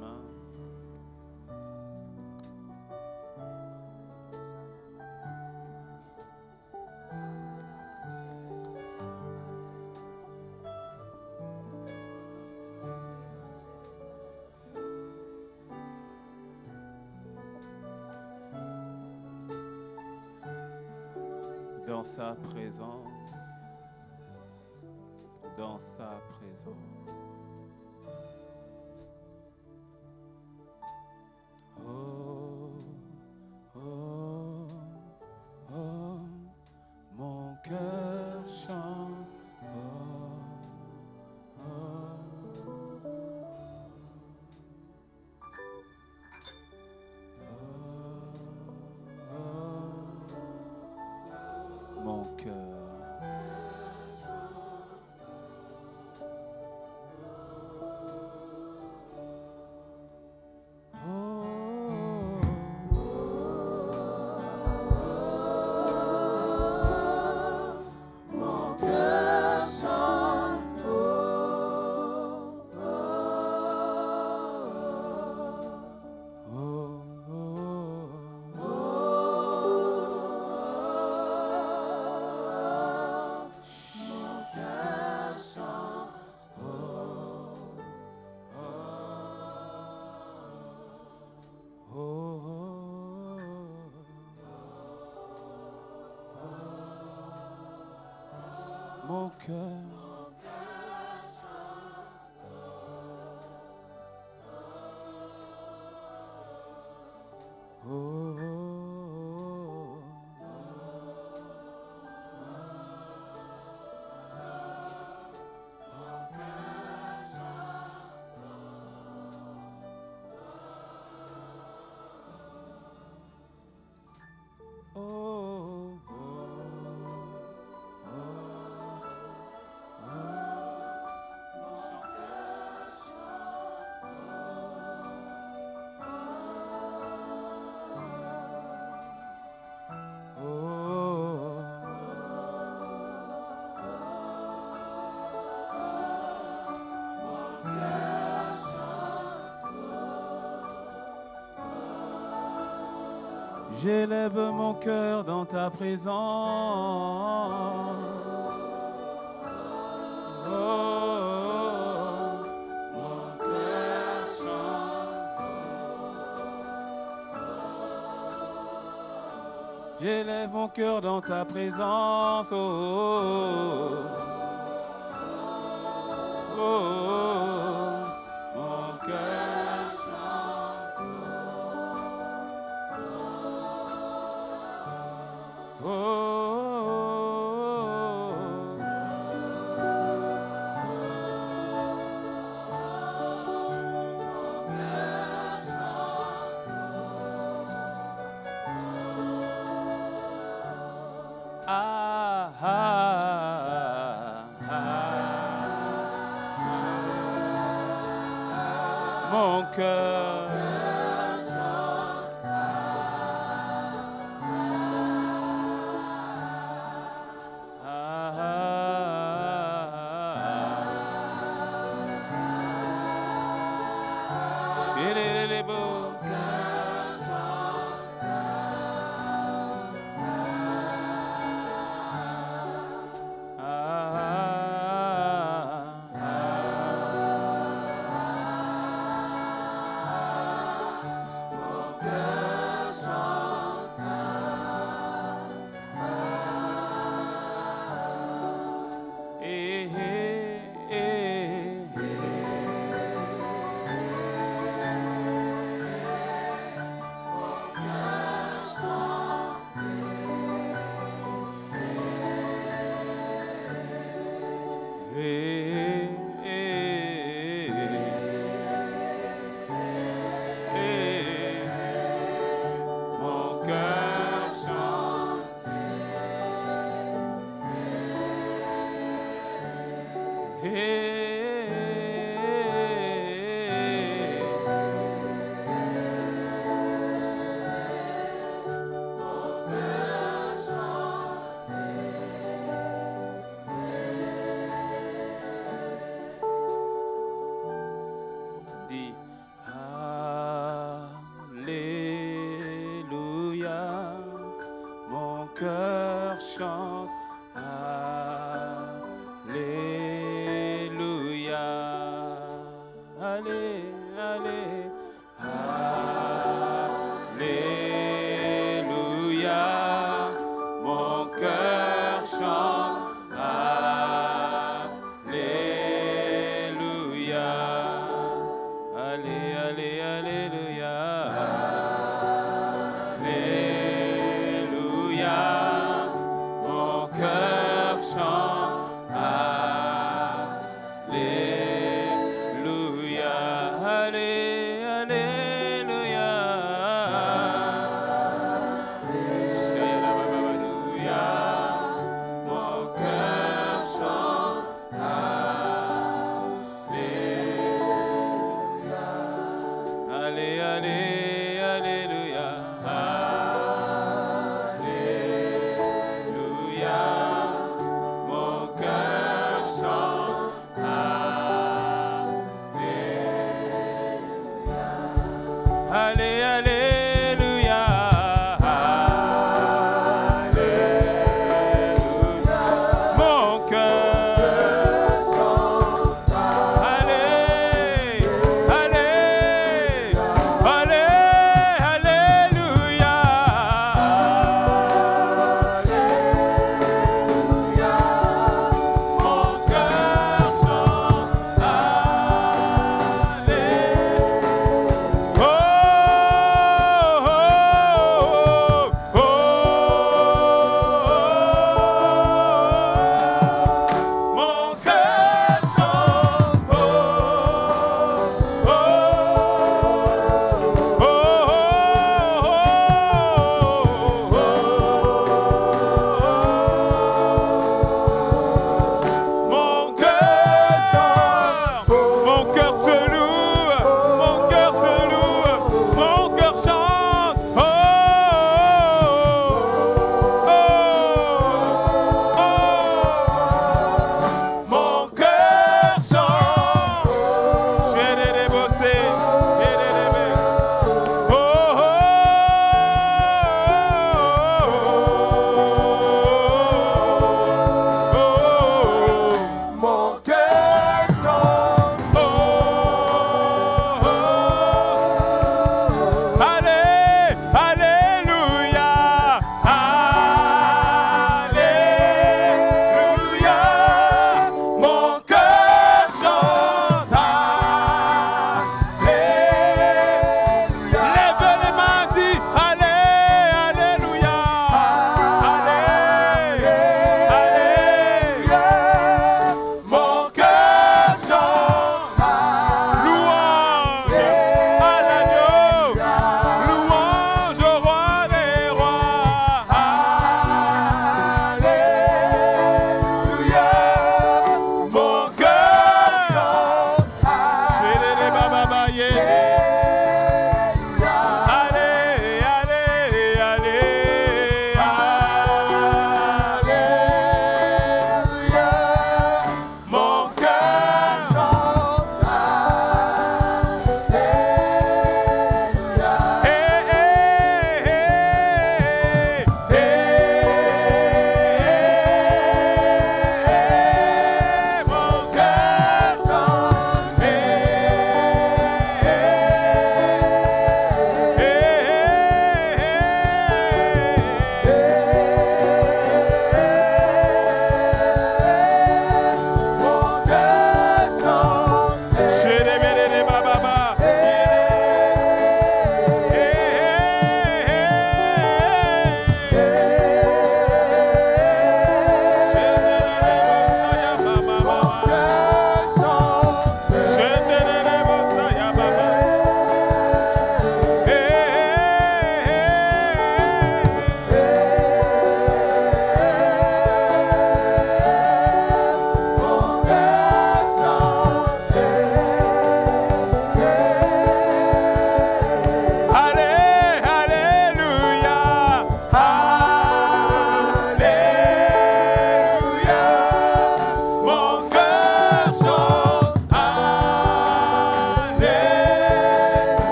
mains. Dans sa présence, dans sa présence. Oh, oh, oh, mon cœur chante. Oh, oh, mon cœur. Mon cœur. Oh, j'élève mon cœur dans ta présence. Oh, mon cœur chante. J'élève mon cœur dans ta présence. Oh, oh, oh, mon cœur chante. Oh, ah, ah, ah, mon cœur. allez, allez. Alléluia, mon cœur chante. Alléluia, allez, allez, alléluia. Alléluia, mon cœur chante. Alléluia.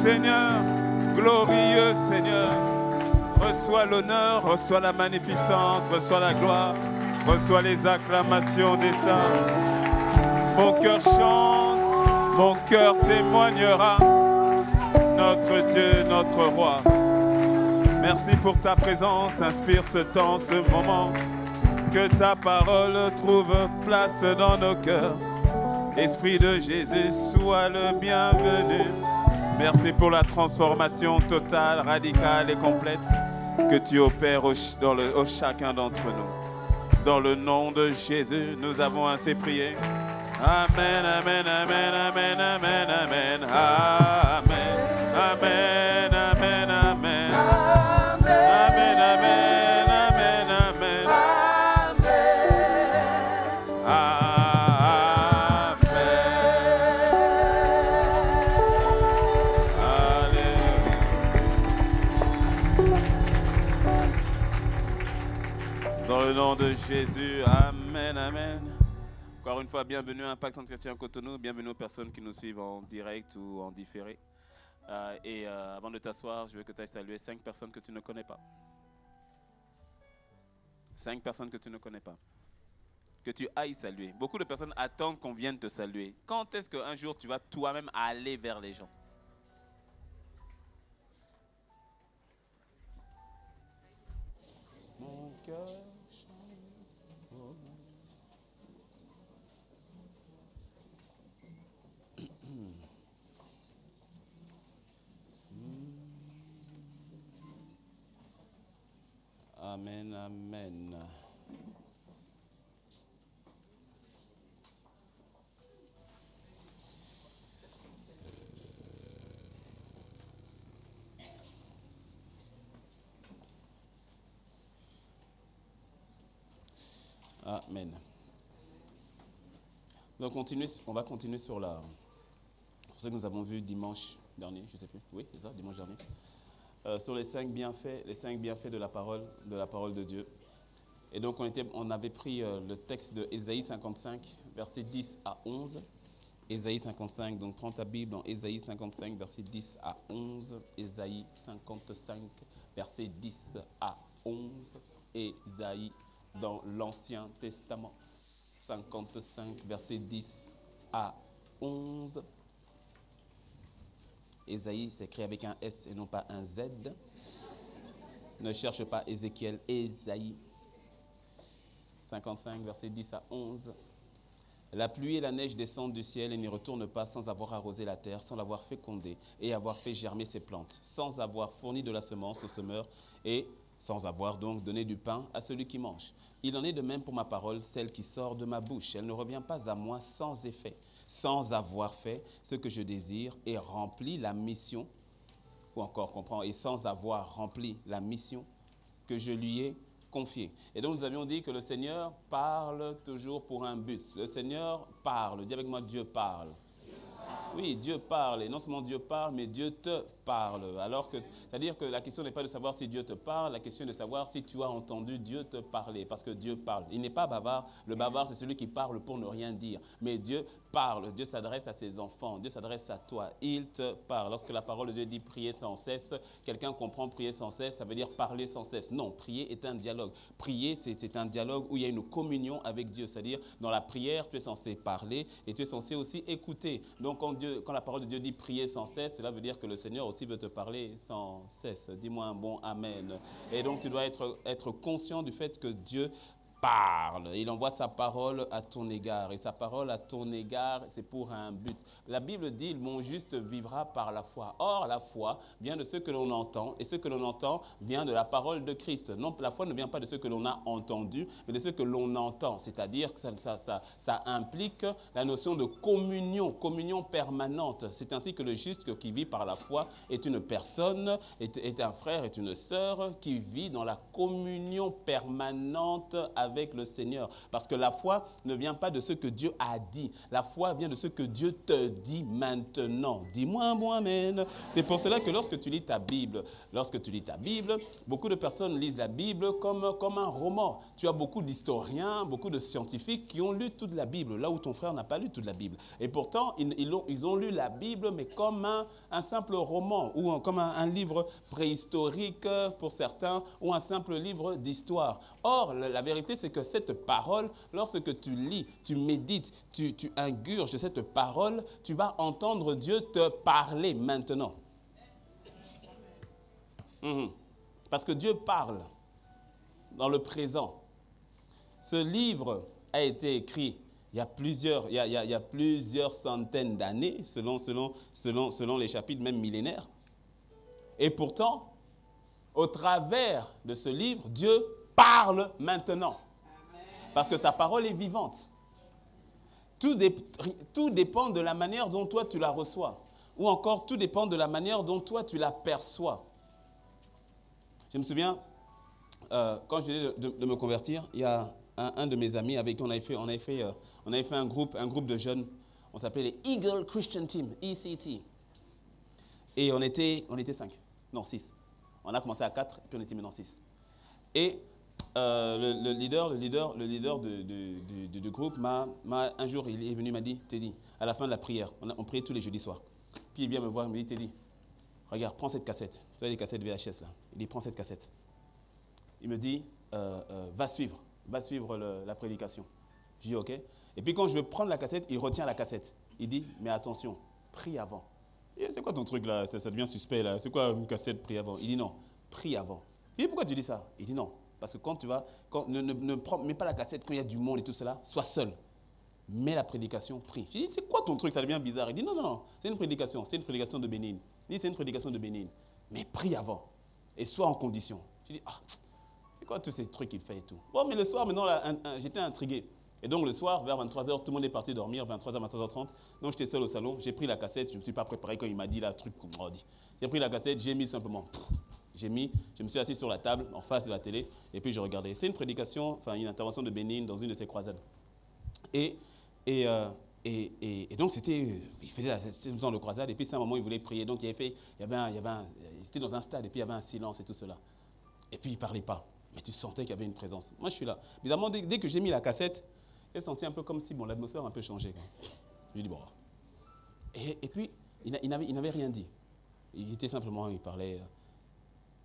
Seigneur, glorieux Seigneur. Reçois l'honneur, reçois la magnificence, reçois la gloire, reçois les acclamations des saints. Mon cœur chante, mon cœur témoignera, notre Dieu, notre Roi. Merci pour ta présence, inspire ce temps, ce moment, que ta parole trouve place dans nos cœurs. Esprit de Jésus, sois le bienvenu. Merci pour la transformation totale, radicale et complète que tu opères au chacun d'entre nous. Dans le nom de Jésus, nous avons ainsi prié. Amen, amen, amen, amen, amen, amen, amen, amen, amen, amen, amen, amen, amen, amen, dans le nom de Jésus, amen, amen. Encore une fois, bienvenue à Impact Centre Chrétien Cotonou, bienvenue aux personnes qui nous suivent en direct ou en différé. Avant de t'asseoir, je veux que tu ailles saluer 5 personnes que tu ne connais pas. 5 personnes que tu ne connais pas. Que tu ailles saluer. Beaucoup de personnes attendent qu'on vienne te saluer. Quand est-ce qu'un jour tu vas toi-même aller vers les gens? Mon cœur. Amen, amen. Amen. Donc on va continuer sur ce que nous avons vu dimanche dernier, je ne sais plus. Oui, c'est ça, dimanche dernier. Sur les 5 bienfaits de la parole de Dieu. Et donc on avait pris le texte de Ésaïe 55, versets 10 à 11. Ésaïe 55, donc prends ta Bible dans Ésaïe 55, versets 10 à 11. Ésaïe 55, versets 10 à 11. Ésaïe dans l'Ancien Testament, 55, versets 10 à 11. Ésaïe s'écrit avec un S et non pas un Z. Ne cherche pas Ézéchiel, Ésaïe. 55, versets 10 à 11. La pluie et la neige descendent du ciel et n'y retournent pas sans avoir arrosé la terre, sans l'avoir fécondée et avoir fait germer ses plantes, sans avoir fourni de la semence au semeur et sans avoir donc donné du pain à celui qui mange. Il en est de même pour ma parole, celle qui sort de ma bouche. Elle ne revient pas à moi sans effet, sans avoir fait ce que je désire et rempli la mission, ou encore comprend, et sans avoir rempli la mission que je lui ai confiée. Et donc nous avions dit que le Seigneur parle toujours pour un but. Le Seigneur parle. Dis avec moi, Dieu parle. Oui, Dieu parle, et non seulement Dieu parle, mais Dieu te parle. Alors que, c'est-à-dire que la question n'est pas de savoir si Dieu te parle, la question est de savoir si tu as entendu Dieu te parler, parce que Dieu parle. Il n'est pas bavard, le bavard c'est celui qui parle pour ne rien dire, mais Dieu parle, Dieu s'adresse à ses enfants, Dieu s'adresse à toi, il te parle. Lorsque la parole de Dieu dit prier sans cesse, quelqu'un comprend prier sans cesse, ça veut dire parler sans cesse. Non, prier est un dialogue. Prier, c'est un dialogue où il y a une communion avec Dieu, c'est-à-dire dans la prière, tu es censé parler et tu es censé aussi écouter. Donc quand la parole de Dieu dit prier sans cesse, cela veut dire que le Seigneur aussi veut te parler sans cesse. Dis-moi un bon amen. Et donc tu dois être conscient du fait que Dieu parle. Il envoie sa parole à ton égard. Et sa parole à ton égard, c'est pour un but. La Bible dit, mon juste vivra par la foi. Or, la foi vient de ce que l'on entend. Et ce que l'on entend vient de la parole de Christ. Non, la foi ne vient pas de ce que l'on a entendu, mais de ce que l'on entend. C'est-à-dire que ça implique la notion de communion, communion permanente. C'est ainsi que le juste qui vit par la foi est une personne, est un frère, est une sœur qui vit dans la communion permanente avec avec le Seigneur. Parce que la foi ne vient pas de ce que Dieu a dit. La foi vient de ce que Dieu te dit maintenant. Dis-moi un bon amen. C'est pour cela que lorsque tu lis ta Bible, beaucoup de personnes lisent la Bible comme un roman. Tu as beaucoup d'historiens, beaucoup de scientifiques qui ont lu toute la Bible, là où ton frère n'a pas lu toute la Bible. Et pourtant, ils ont lu la Bible, mais comme un simple roman, ou comme un livre préhistorique pour certains, ou un simple livre d'histoire. Or, la vérité, c'est que cette parole, lorsque tu lis, tu médites, tu ingurges de cette parole, tu vas entendre Dieu te parler maintenant. Parce que Dieu parle dans le présent. Ce livre a été écrit il y a plusieurs centaines d'années, selon les chapitres, même millénaires. Et pourtant, au travers de ce livre, Dieu parle maintenant. Parce que sa parole est vivante. Tout dépend de la manière dont toi tu la reçois. Ou encore, tout dépend de la manière dont toi tu la perçois. Je me souviens, quand je venais de me convertir, il y a un de mes amis avec qui on avait fait un groupe de jeunes. On s'appelait les Eagle Christian Team, ECT. Et on était 5, non 6. On a commencé à 4, puis on était maintenant 6. Et le leader du groupe, un jour, il est venu, il m'a dit, Teddy, à la fin de la prière, on priait tous les jeudis soirs. Puis il vient me voir, il me dit, Teddy, regarde, prends cette cassette. Tu vois les cassettes VHS là. Il dit, prends cette cassette. Il me dit, va suivre la prédication. Je dis, ok. Et puis quand je veux prendre la cassette, il retient la cassette. Il dit, mais attention, prie avant. C'est quoi ton truc là? Ça devient suspect là. C'est quoi une cassette, prie avant? Il dit non, prie avant. Il dit, pourquoi tu dis ça? Il dit non, parce que quand tu vas, mets pas la cassette quand il y a du monde et tout cela, sois seul. Mets la prédication, prie. Je dis, c'est quoi ton truc? Ça devient bizarre. Il dit, non, c'est une prédication de bénigne. Il dit, c'est une prédication de bénigne. Mais prie avant et sois en condition. Je dis, c'est quoi tous ces trucs qu'il fait et tout? Bon, mais le soir, maintenant, j'étais intrigué. Et donc, le soir, vers 23h, tout le monde est parti dormir, 23h, 23h30. Donc, j'étais seul au salon. J'ai pris la cassette. Je ne me suis pas préparé quand il m'a dit là, truc qu'on m'a dit. J'ai pris la cassette, j'ai mis simplement. Je me suis assis sur la table, en face de la télé, et puis je regardais. C'est une prédication, enfin, une intervention de Bénin dans une de ses croisades. Et donc, c'était dans le croisade, et puis c'est un moment où il voulait prier. Donc, c'était dans un stade, et puis il y avait un silence et tout cela. Et puis, il ne parlait pas. Mais tu sentais qu'il y avait une présence. Moi, je suis là. Bizarrement, dès que j'ai mis la cassette, j'ai senti un peu comme si l'atmosphère a un peu changé. Je lui ai dit, bon. Et puis, il n'avait rien dit. Il parlait,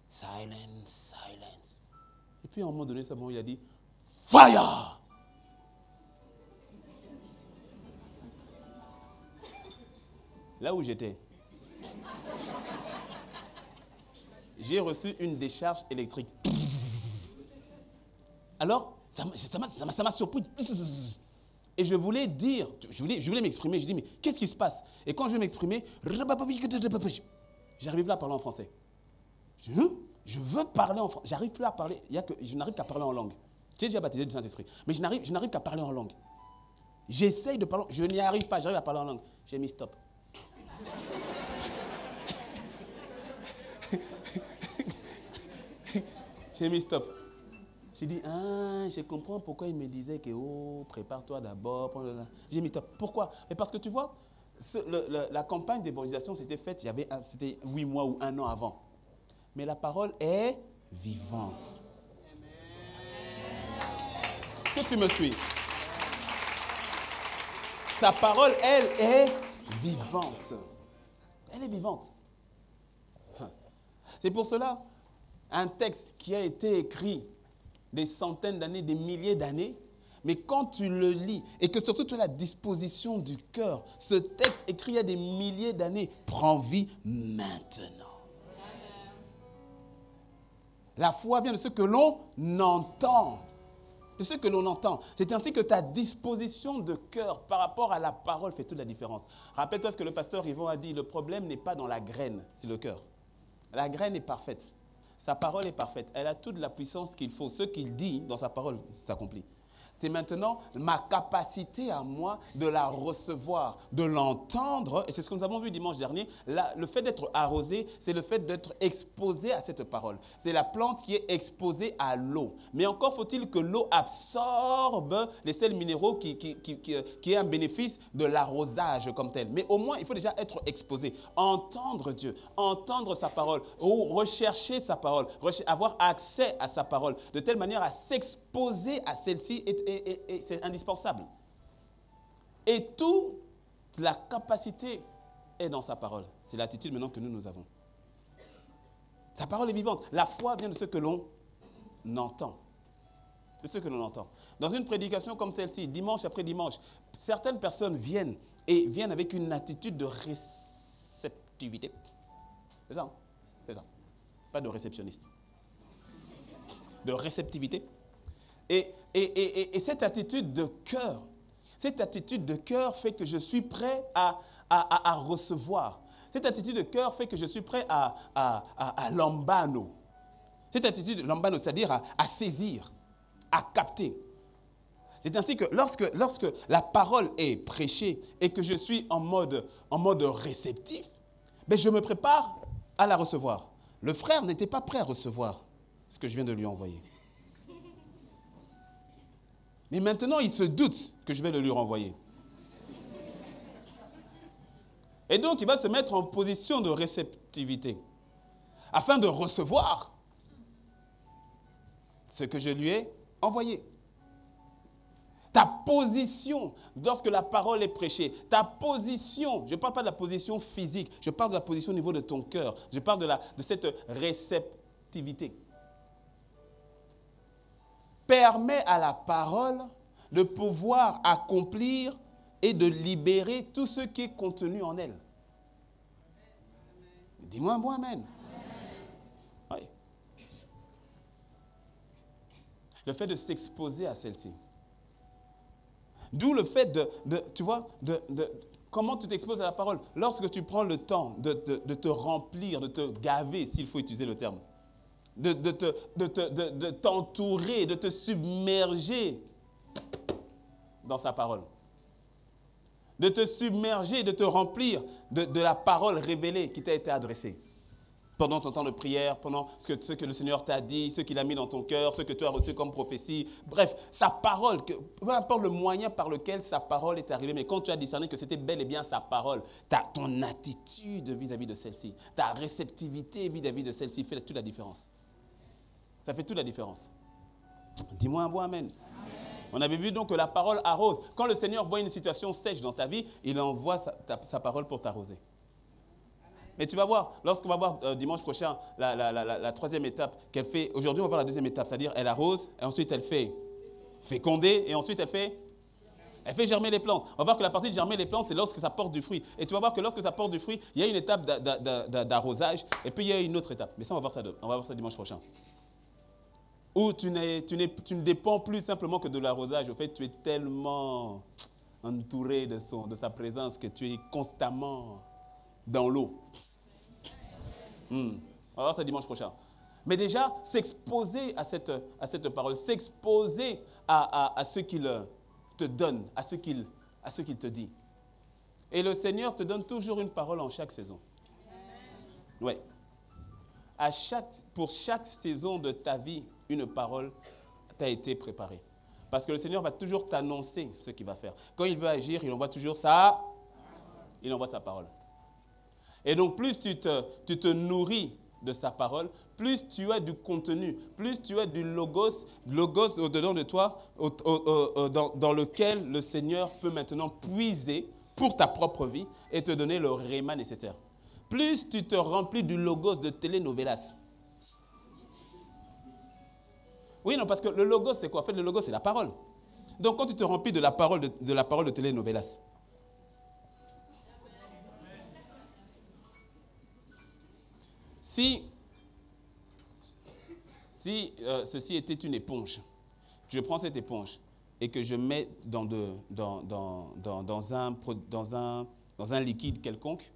silence. Et puis, à un moment donné, il a dit, fire! Là où j'étais, j'ai reçu une décharge électrique. Alors, ça m'a surpris. Et je voulais dire, je voulais m'exprimer. Je dis, mais qu'est-ce qui se passe? Et quand je vais m'exprimer, j'arrive plus à parler en français. Je veux parler en français. J'arrive plus à parler. Je n'arrive qu'à parler en langue. J'ai déjà baptisé du Saint-Esprit. Mais je n'arrive qu'à parler en langue. J'essaye de parler. Je n'y arrive pas. J'arrive à parler en langue. J'ai mis stop. J'ai mis stop. J'ai dit, je comprends pourquoi il me disait que, prépare-toi d'abord. J'ai mis stop. Pourquoi? Et parce que tu vois, la campagne d'évangélisation s'était faite, c'était 8 mois ou 1 an avant. Mais la parole est vivante. Est-ce que tu me suis? Sa parole, elle, est vivante. Elle est vivante. C'est pour cela, un texte qui a été écrit des centaines d'années, des milliers d'années, mais quand tu le lis, et que surtout tu as la disposition du cœur, ce texte écrit il y a des milliers d'années prend vie maintenant. La foi vient de ce que l'on entend. De ce que l'on entend. C'est ainsi que ta disposition de cœur par rapport à la parole fait toute la différence. Rappelle-toi ce que le pasteur Yvon a dit, le problème n'est pas dans la graine, c'est le cœur. La graine est parfaite. Sa parole est parfaite. Elle a toute la puissance qu'il faut. Ce qu'il dit dans sa parole s'accomplit. c'est maintenant ma capacité à moi de la recevoir, de l'entendre. Et c'est ce que nous avons vu dimanche dernier. Le fait d'être arrosé, c'est le fait d'être exposé à cette parole. C'est la plante qui est exposée à l'eau. Mais encore faut-il que l'eau absorbe les sels minéraux qui est un bénéfice de l'arrosage comme tel. Mais au moins, il faut déjà être exposé, entendre Dieu, entendre sa parole, ou rechercher sa parole, avoir accès à sa parole, de telle manière à s'exposer à celle-ci, et c'est indispensable. Et toute la capacité est dans sa parole. C'est l'attitude maintenant que nous avons. Sa parole est vivante. La foi vient de ce que l'on entend. De ce que l'on entend. Dans une prédication comme celle-ci, dimanche après dimanche, certaines personnes viennent avec une attitude de réceptivité. C'est ça, hein? C'est ça. Pas de réceptionniste. De réceptivité. Et cette attitude de cœur, fait que je suis prêt à recevoir. Cette attitude de cœur fait que je suis prêt à lambano. Cette attitude de lambano, c'est-à-dire à saisir, à capter. C'est ainsi que lorsque la parole est prêchée et que je suis en mode réceptif, ben je me prépare à la recevoir. Le frère n'était pas prêt à recevoir ce que je viens de lui envoyer. Mais maintenant, il se doute que je vais le lui renvoyer. Et donc, il va se mettre en position de réceptivité afin de recevoir ce que je lui ai envoyé. Ta position, lorsque la parole est prêchée, ta position, je ne parle pas de la position physique, je parle de la position au niveau de ton cœur, je parle de cette réceptivité. Permet à la parole de pouvoir accomplir et de libérer tout ce qui est contenu en elle. Dis-moi un bon amen. Oui. Le fait de s'exposer à celle-ci. D'où le fait tu vois, comment tu t'exposes à la parole. Lorsque tu prends le temps de te remplir, de te gaver, s'il faut utiliser le terme, de t'entourer, de te submerger dans sa parole. De te submerger, de te remplir de la parole révélée qui t'a été adressée. Pendant ton temps de prière, pendant ce que le Seigneur t'a dit, ce qu'il a mis dans ton cœur, ce que tu as reçu comme prophétie. Bref, sa parole, peu importe le moyen par lequel sa parole est arrivée, mais quand tu as discerné que c'était bel et bien sa parole, ton attitude vis-à-vis de celle-ci, ta réceptivité vis-à-vis de celle-ci fait toute la différence. Ça fait toute la différence. Dis-moi un bon amen. On avait vu donc que la parole arrose. Quand le Seigneur voit une situation sèche dans ta vie, il envoie sa parole pour t'arroser. Mais tu vas voir, lorsqu'on va voir dimanche prochain la troisième étape qu'elle fait, aujourd'hui on va voir la deuxième étape, c'est-à-dire elle arrose, et ensuite elle fait féconder, et ensuite elle fait germer les plantes. On va voir que la partie de germer les plantes, c'est lorsque ça porte du fruit. Et tu vas voir que lorsque ça porte du fruit, il y a une étape d'arrosage, et puis il y a une autre étape. Mais ça, on va voir ça dimanche prochain. Où tu ne dépends plus simplement que de l'arrosage. Au fait, tu es tellement entouré de sa présence que tu es constamment dans l'eau. On va voir ça dimanche prochain. Mais déjà, s'exposer à cette parole, s'exposer à ce qu'il te donne, à ce qu'il te dit. Et le Seigneur te donne toujours une parole en chaque saison. Oui. Pour chaque saison de ta vie, une parole t'a été préparée. Parce que le Seigneur va toujours t'annoncer ce qu'il va faire. Quand il veut agir, il envoie toujours sa parole. Et donc, plus tu te nourris de sa parole, plus tu as du contenu, plus tu as du logos au-dedans de toi, dans lequel le Seigneur peut maintenant puiser pour ta propre vie et te donner le réma nécessaire. Plus tu te remplis du logos de telenovelas. Oui, non, parce que le logos, c'est quoi? En fait, le logos, c'est la parole. Donc, quand tu te remplis de la parole de telenovelas, si ceci était une éponge, je prends cette éponge et que je mets dans un liquide quelconque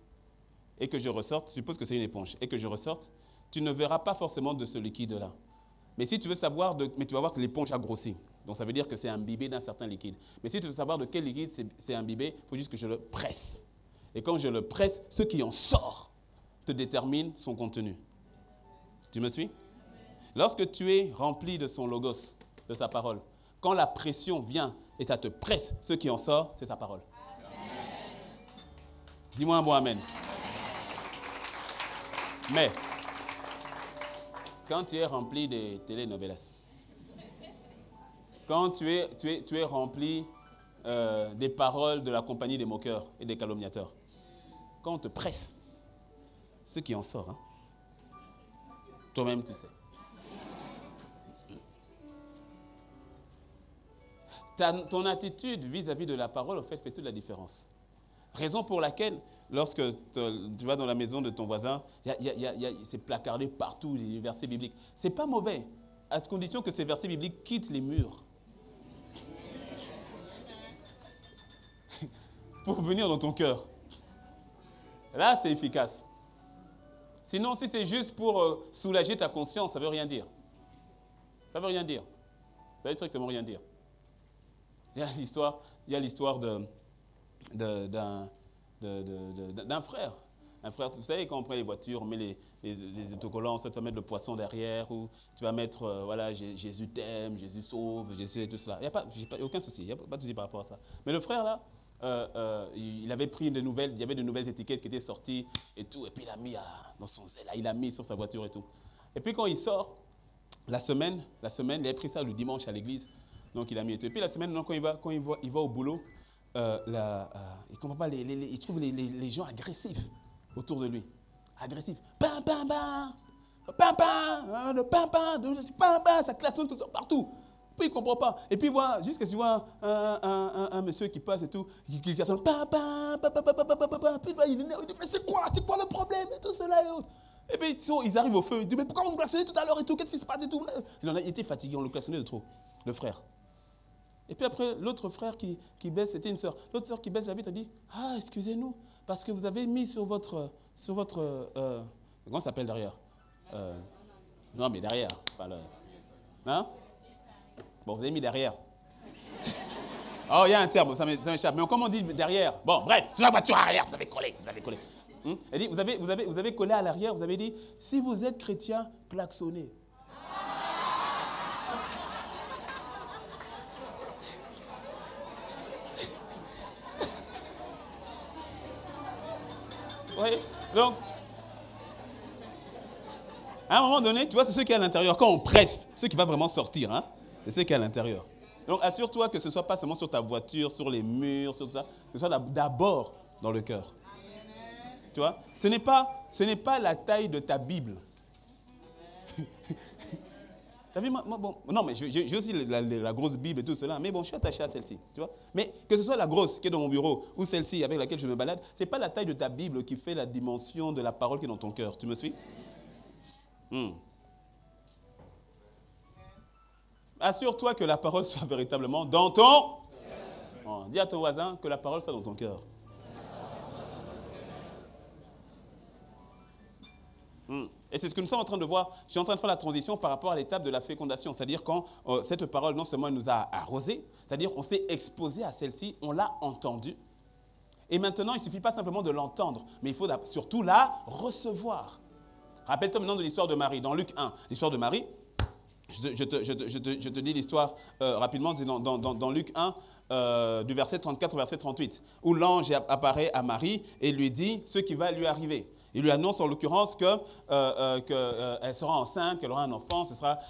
et que je ressorte, suppose que c'est une éponge, et que je ressorte, tu ne verras pas forcément de ce liquide-là. Mais si tu veux savoir, mais tu vas voir que l'éponge a grossi. Donc ça veut dire que c'est imbibé d'un certain liquide. Mais si tu veux savoir de quel liquide c'est imbibé, il faut juste que je le presse. Et quand je le presse, ce qui en sort te détermine son contenu. Tu me suis? Lorsque tu es rempli de son logos, de sa parole, quand la pression vient et ça te presse, ce qui en sort, c'est sa parole. Dis-moi un bon amen. Mais, quand tu es rempli des telenovelas, quand tu es rempli des paroles de la compagnie des moqueurs et des calomniateurs, quand on te presse, ce qui en sort, hein, toi-même tu sais. Ton attitude vis-à-vis de la parole, en fait, fait toute la différence. Raison pour laquelle, lorsque tu vas dans la maison de ton voisin, c'est placardé partout, les versets bibliques. Ce n'est pas mauvais, à condition que ces versets bibliques quittent les murs. Pour venir dans ton cœur. Là, c'est efficace. Sinon, si c'est juste pour soulager ta conscience, ça ne veut rien dire. Ça ne veut rien dire. Ça veut strictement rien dire. Il y a l'histoire d'un frère. Un frère, vous savez, quand on prend les voitures, on met les autocollants, tu vas mettre le poisson derrière, ou tu vas mettre, voilà, Jésus t'aime, Jésus sauve, Jésus et tout cela. Il n'y a aucun souci, il n'y a pas de souci par rapport à ça. Mais le frère, là, il avait pris des nouvelles, il y avait de nouvelles étiquettes qui étaient sorties et tout, et puis il a mis dans son zèle, il a mis sur sa voiture et tout. Et puis quand il sort, la semaine, il avait pris ça le dimanche à l'église, donc il a mis et tout. Et puis la semaine, quand il va au boulot, il comprend pas, il trouve les gens agressifs autour de lui. Agressifs. Bam, bam, bam, bam, bam, le bam, bam, ça klaxonne tout partout. Puis il ne comprend pas. Et puis voilà, jusqu'à ce que tu vois un monsieur qui passe et tout, qui klaxonne, bam, bam, bam, bam, bam, bam, bam, bam, puis il dit, mais c'est quoi le problème et tout cela et autres. Et puis ils arrivent au feu, ils disent, mais pourquoi vous me klaxonnez tout à l'heure et tout, qu'est-ce qui se passe et tout. Il était fatigué, on le klaxonnait de trop, le frère. Et puis après, l'autre frère qui baisse, c'était une sœur. L'autre sœur qui baisse la vitre, elle dit, ah, excusez-nous, parce que vous avez mis sur votre comment ça s'appelle derrière non, mais derrière. Pas le, hein? Bon, vous avez mis derrière. Oh, il y a un terme, ça m'échappe. Mais comment on dit derrière? Bon, bref, sur la voiture arrière, vous avez collé. Elle dit, vous avez collé à l'arrière, vous avez dit, si vous êtes chrétien, klaxonnez. Oui, donc, à un moment donné, tu vois, c'est ce qu'il y a à l'intérieur. Quand on presse, ce qui va vraiment sortir, hein, c'est ce qu'il y a à l'intérieur. Donc, assure-toi que ce ne soit pas seulement sur ta voiture, sur les murs, sur tout ça, que ce soit d'abord dans le cœur. Tu vois, ce n'est pas la taille de ta Bible. T'as vu, bon, non, mais j'ai aussi la grosse Bible et tout cela, mais bon, je suis attaché à celle-ci, tu vois. Mais que ce soit la grosse qui est dans mon bureau ou celle-ci avec laquelle je me balade, ce n'est pas la taille de ta Bible qui fait la dimension de la parole qui est dans ton cœur. Tu me suis? Assure-toi que la parole soit véritablement dans ton cœur. Dis à ton voisin que la parole soit dans ton cœur. Et c'est ce que nous sommes en train de voir. Je suis en train de faire la transition par rapport à l'étape de la fécondation. C'est-à-dire quand cette parole, non seulement elle nous a arrosés, c'est-à-dire on s'est exposé à celle-ci, on l'a entendue. Et maintenant, il ne suffit pas simplement de l'entendre, mais il faut surtout la recevoir. Rappelle-toi maintenant de l'histoire de Marie. Dans Luc 1, l'histoire de Marie, je te dis l'histoire rapidement, c'est dans Luc 1, du verset 34 au verset 38, où l'ange apparaît à Marie et lui dit ce qui va lui arriver. Il lui annonce en l'occurrence qu'elle sera enceinte, qu'elle aura un enfant,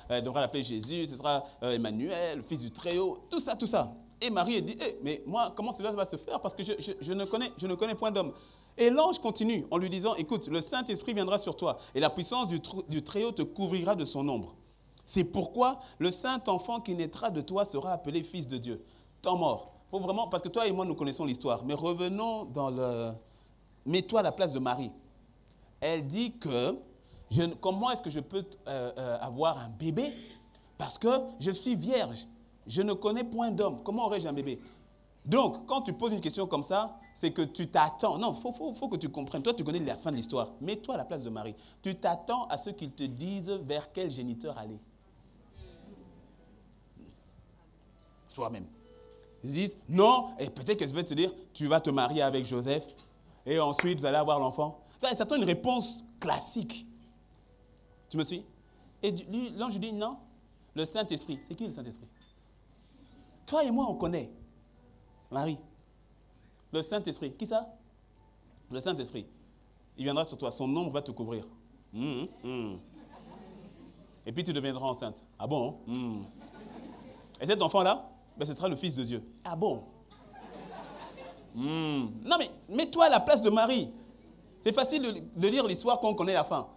elle devra l'appeler Jésus, ce sera Emmanuel, le fils du Très-Haut, tout ça. Et Marie elle dit, mais moi, comment cela va se faire? Parce que je ne connais point d'homme. Et l'ange continue en lui disant, écoute, le Saint-Esprit viendra sur toi et la puissance du Très-Haut te couvrira de son ombre. C'est pourquoi le Saint-Enfant qui naîtra de toi sera appelé Fils de Dieu. Temps mort. Faut vraiment, parce que toi et moi, nous connaissons l'histoire. Mais revenons mets-toi à la place de Marie. Elle dit que, comment est-ce que je peux avoir un bébé? Parce que je suis vierge. Je ne connais point d'homme. Comment aurais-je un bébé? Donc, quand tu poses une question comme ça, c'est que tu t'attends. Non, faut que tu comprennes. Toi, tu connais la fin de l'histoire. Mets-toi à la place de Marie. Tu t'attends à ce qu'ils te disent vers quel géniteur aller. Toi-même. Ils disent, non, et peut-être qu'elle va te dire, tu vas te marier avec Joseph, et ensuite vous allez avoir l'enfant. Ça attend une réponse classique. Tu me suis? Et l'ange dit, non, le Saint-Esprit. C'est qui le Saint-Esprit? Toi et moi, on connaît. Marie. Le Saint-Esprit. Qui ça? Le Saint-Esprit. Il viendra sur toi. Son nom va te couvrir. Et puis tu deviendras enceinte. Ah bon? Et cet enfant-là, ben, ce sera le Fils de Dieu. Ah bon? Non mais, mets-toi à la place de Marie. C'est facile de lire l'histoire quand on connaît la fin.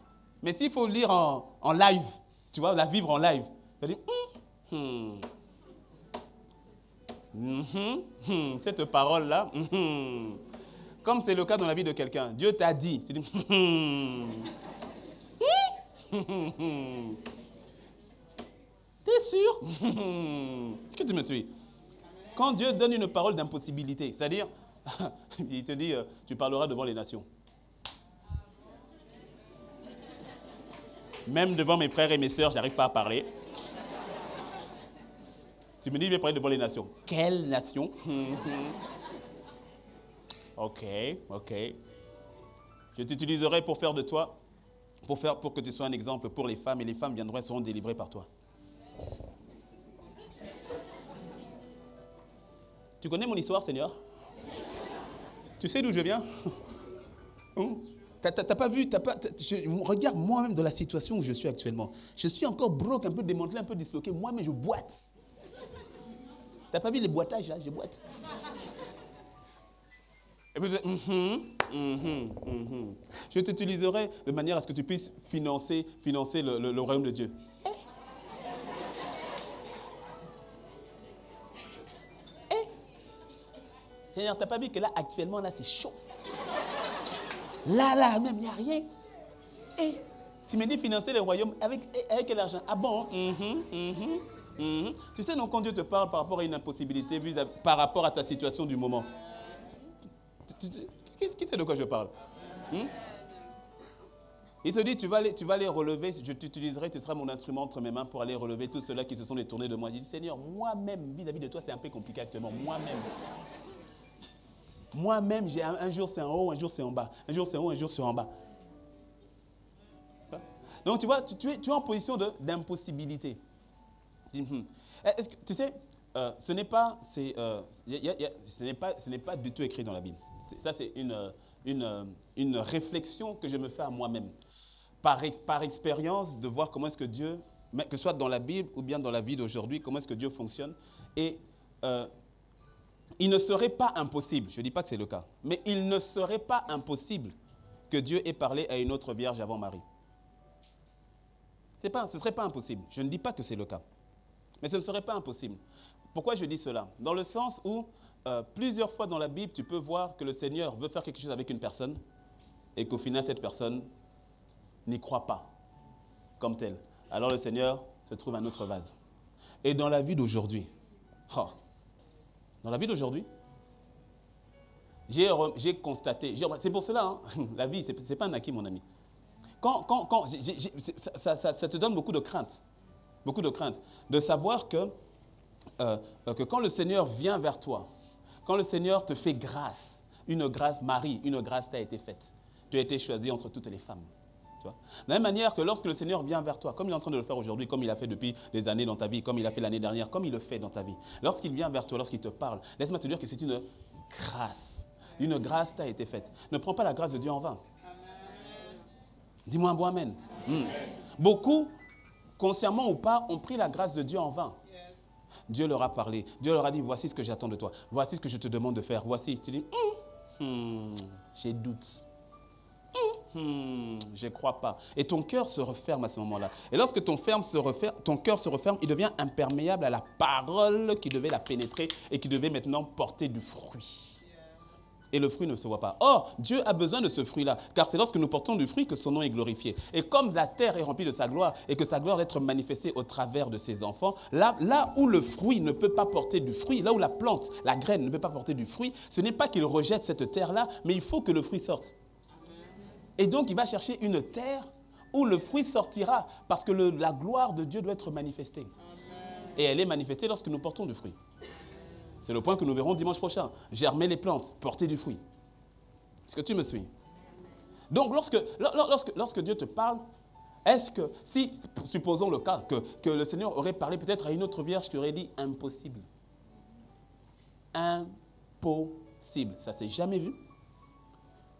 Mais s'il faut lire en live, tu vois, la vivre en live, tu vas dire, cette parole-là, comme c'est le cas dans la vie de quelqu'un, Dieu t'a dit, tu dis, t'es sûr? Est-ce que tu me suis? Quand Dieu donne une parole d'impossibilité, c'est-à-dire, il te dit, tu parleras devant les nations. Même devant mes frères et mes sœurs, je n'arrive pas à parler. Tu me dis, je vais parler devant les nations. Quelle nation? Ok. Je t'utiliserai pour faire de toi, pour que tu sois un exemple pour les femmes, et les femmes viendront et seront délivrées par toi. Tu connais mon histoire, Seigneur? Tu sais d'où je viens? T'as pas vu, regarde moi-même dans la situation où je suis actuellement. Je suis encore broke, un peu démantelé, un peu disloqué. Moi-même, je boite. T'as pas vu les boitages, là? Je boite. Et puis, je t'utiliserai de manière à ce que tu puisses financer le royaume de Dieu. Seigneur, t'as pas vu que là, actuellement, là, c'est chaud. Là, même, il n'y a rien. Et tu me dis financer le royaume avec quel argent? Ah bon? Tu sais, donc, quand Dieu te parle par rapport à une impossibilité, par rapport à ta situation du moment, qui sait de quoi je parle? Il te dit, tu vas aller relever, je t'utiliserai, tu seras mon instrument entre mes mains pour aller relever tous ceux-là qui se sont détournés de moi. J'ai dit, Seigneur, moi-même, vis-à-vis de toi, c'est un peu compliqué actuellement. Moi-même, un jour c'est en haut, un jour c'est en bas. Un jour c'est en haut, un jour c'est en bas. Donc tu vois, tu es en position d'impossibilité. Est-ce que, tu sais, ce n'est pas du tout écrit dans la Bible. Ça, c'est une réflexion que je me fais à moi-même. Par expérience, de voir comment est-ce que Dieu, que ce soit dans la Bible ou bien dans la vie d'aujourd'hui, comment est-ce que Dieu fonctionne. Et il ne serait pas impossible, je ne dis pas que c'est le cas, mais il ne serait pas impossible que Dieu ait parlé à une autre vierge avant Marie. Ce ne serait pas impossible. Je ne dis pas que c'est le cas, mais ce ne serait pas impossible. Pourquoi je dis cela? Dans le sens où plusieurs fois dans la Bible, tu peux voir que le Seigneur veut faire quelque chose avec une personne et qu'au final, cette personne n'y croit pas comme telle. Alors le Seigneur se trouve un autre vase. Et dans la vie d'aujourd'hui, dans la vie d'aujourd'hui, j'ai constaté, c'est pour cela, la vie, ce n'est pas un acquis, mon ami. Ça te donne beaucoup de crainte de savoir que quand le Seigneur vient vers toi, quand le Seigneur te fait grâce, une grâce t'a été faite. Tu as été choisi entre toutes les femmes. Tu vois? De la même manière que lorsque le Seigneur vient vers toi, comme il est en train de le faire aujourd'hui, comme il a fait depuis des années dans ta vie, comme il a fait l'année dernière, comme il le fait dans ta vie, lorsqu'il vient vers toi, lorsqu'il te parle, laisse-moi te dire que c'est une grâce. Une grâce t'a été faite. Ne prends pas la grâce de Dieu en vain. Dis-moi un bon amen. Beaucoup, consciemment ou pas, ont pris la grâce de Dieu en vain. Dieu leur a parlé. Dieu leur a dit, voici ce que j'attends de toi. Voici ce que je te demande de faire. Voici. Tu dis, j'ai doute. Je ne crois pas. Et ton cœur se referme à ce moment-là. Et lorsque ton cœur se referme, il devient imperméable à la parole qui devait la pénétrer et qui devait maintenant porter du fruit. Et le fruit ne se voit pas. Or, Dieu a besoin de ce fruit-là, car c'est lorsque nous portons du fruit que son nom est glorifié. Et comme la terre est remplie de sa gloire, et que sa gloire va être manifestée au travers de ses enfants, là où le fruit ne peut pas porter du fruit, là où la plante, la graine ne peut pas porter du fruit, ce n'est pas qu'il rejette cette terre-là, mais il faut que le fruit sorte. Et donc, il va chercher une terre où le fruit sortira, parce que la gloire de Dieu doit être manifestée. Et elle est manifestée lorsque nous portons du fruit. C'est le point que nous verrons dimanche prochain. Germer les plantes, porter du fruit. Est-ce que tu me suis? Donc, lorsque Dieu te parle, est-ce que, si, supposons le cas, que le Seigneur aurait parlé peut-être à une autre vierge qui aurait dit impossible. Impossible. Ça ne s'est jamais vu.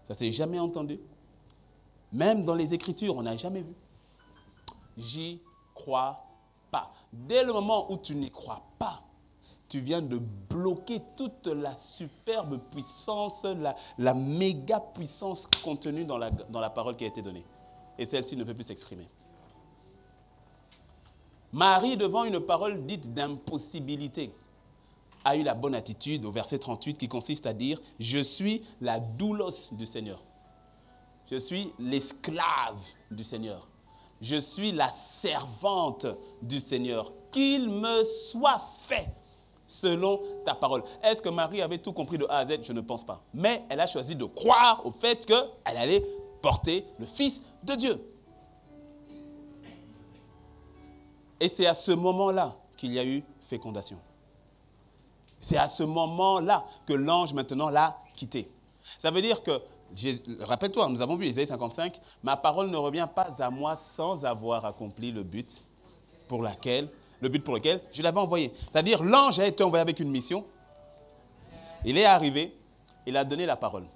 Ça ne s'est jamais entendu. Même dans les Écritures, on n'a jamais vu. J'y crois pas. Dès le moment où tu n'y crois pas, tu viens de bloquer toute la superbe puissance, la méga puissance contenue dans la parole qui a été donnée. Et celle-ci ne peut plus s'exprimer. Marie, devant une parole dite d'impossibilité, a eu la bonne attitude au verset 38 qui consiste à dire « Je suis la doulos du Seigneur. Je suis l'esclave du Seigneur. Je suis la servante du Seigneur. Qu'il me soit fait selon ta parole. » Est-ce que Marie avait tout compris de A à Z? Je ne pense pas. Mais elle a choisi de croire au fait qu'elle allait porter le Fils de Dieu. Et c'est à ce moment-là qu'il y a eu fécondation. C'est à ce moment-là que l'ange maintenant l'a quitté. Ça veut dire que, rappelle-toi, nous avons vu Ésaïe 55, « Ma parole ne revient pas à moi sans avoir accompli le but pour lequel je l'avais envoyé. » C'est-à-dire, l'ange a été envoyé avec une mission. Il est arrivé, il a donné la parole.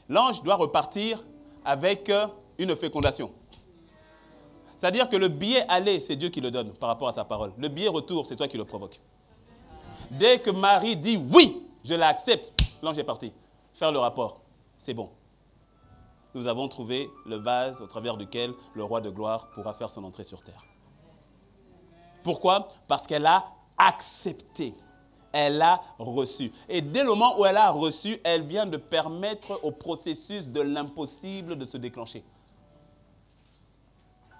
L'ange doit repartir avec une fécondation. C'est-à-dire que le billet aller, c'est Dieu qui le donne par rapport à sa parole. Le billet retour, c'est toi qui le provoques. Dès que Marie dit « oui, je l'accepte », l'ange est parti. Faire le rapport, c'est bon. Nous avons trouvé le vase au travers duquel le roi de gloire pourra faire son entrée sur terre. Pourquoi? Parce qu'elle a accepté. Elle a reçu. Et dès le moment où elle a reçu, elle vient de permettre au processus de l'impossible de se déclencher.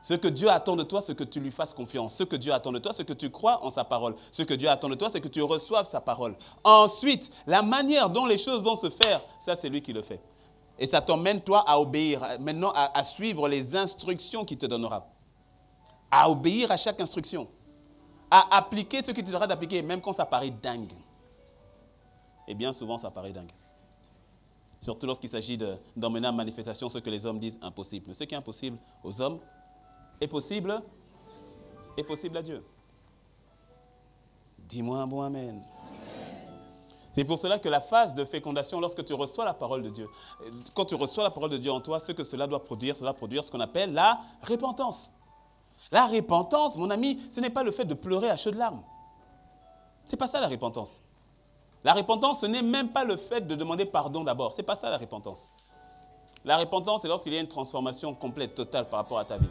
Ce que Dieu attend de toi, c'est que tu lui fasses confiance. Ce que Dieu attend de toi, c'est que tu crois en sa parole. Ce que Dieu attend de toi, c'est que tu reçoives sa parole. Ensuite, la manière dont les choses vont se faire, ça c'est lui qui le fait. Et ça t'emmène toi à obéir, maintenant à suivre les instructions qu'il te donnera. À obéir à chaque instruction. À appliquer ce qu'il te dira d'appliquer, même quand ça paraît dingue. Et bien souvent, ça paraît dingue. Surtout lorsqu'il s'agit d'emmener en manifestation ce que les hommes disent impossible. Mais ce qui est impossible aux hommes est possible à Dieu. Dis-moi un bon amen. C'est pour cela que la phase de fécondation, lorsque tu reçois la parole de Dieu, quand tu reçois la parole de Dieu en toi, ce que cela doit produire ce qu'on appelle la repentance. La repentance, mon ami, ce n'est pas le fait de pleurer à chaudes larmes. Ce n'est pas ça la repentance. La repentance, ce n'est même pas le fait de demander pardon d'abord. Ce n'est pas ça la repentance. La repentance, c'est lorsqu'il y a une transformation complète, totale par rapport à ta vie.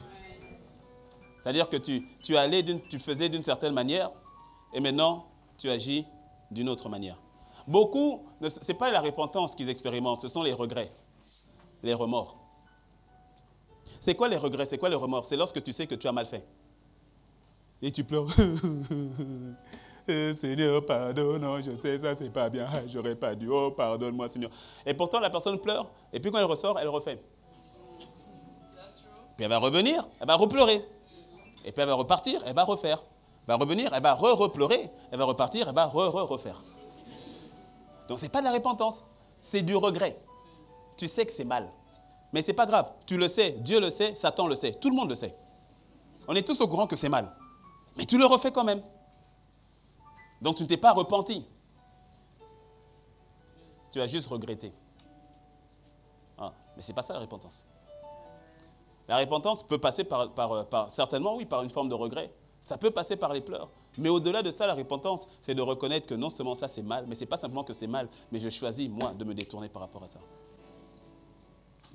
C'est-à-dire que tu faisais d'une certaine manière et maintenant tu agis d'une autre manière. Beaucoup, ce n'est pas la repentance qu'ils expérimentent, ce sont les regrets, les remords. C'est quoi les regrets? C'est quoi les remords? C'est lorsque tu sais que tu as mal fait. Et tu pleures. Seigneur, pardonne, non, je sais, ça c'est pas bien, j'aurais pas dû, oh pardonne-moi Seigneur. Et pourtant la personne pleure, et puis quand elle ressort, elle refait. Puis elle va revenir, elle va repleurer. Et puis elle va repartir, elle va refaire. Elle va revenir, elle va repleurer, elle va repartir, elle va refaire. Donc ce n'est pas de la repentance, c'est du regret. Tu sais que c'est mal. Mais ce n'est pas grave, tu le sais, Dieu le sait, Satan le sait, tout le monde le sait. On est tous au courant que c'est mal. Mais tu le refais quand même. Donc tu ne t'es pas repenti. Tu as juste regretté. Ah, mais ce n'est pas ça la repentance. La repentance peut passer certainement, oui, par une forme de regret. Ça peut passer par les pleurs. Mais au-delà de ça, la repentance, c'est de reconnaître que non seulement ça c'est mal, mais ce n'est pas simplement que c'est mal, mais je choisis, moi, de me détourner par rapport à ça.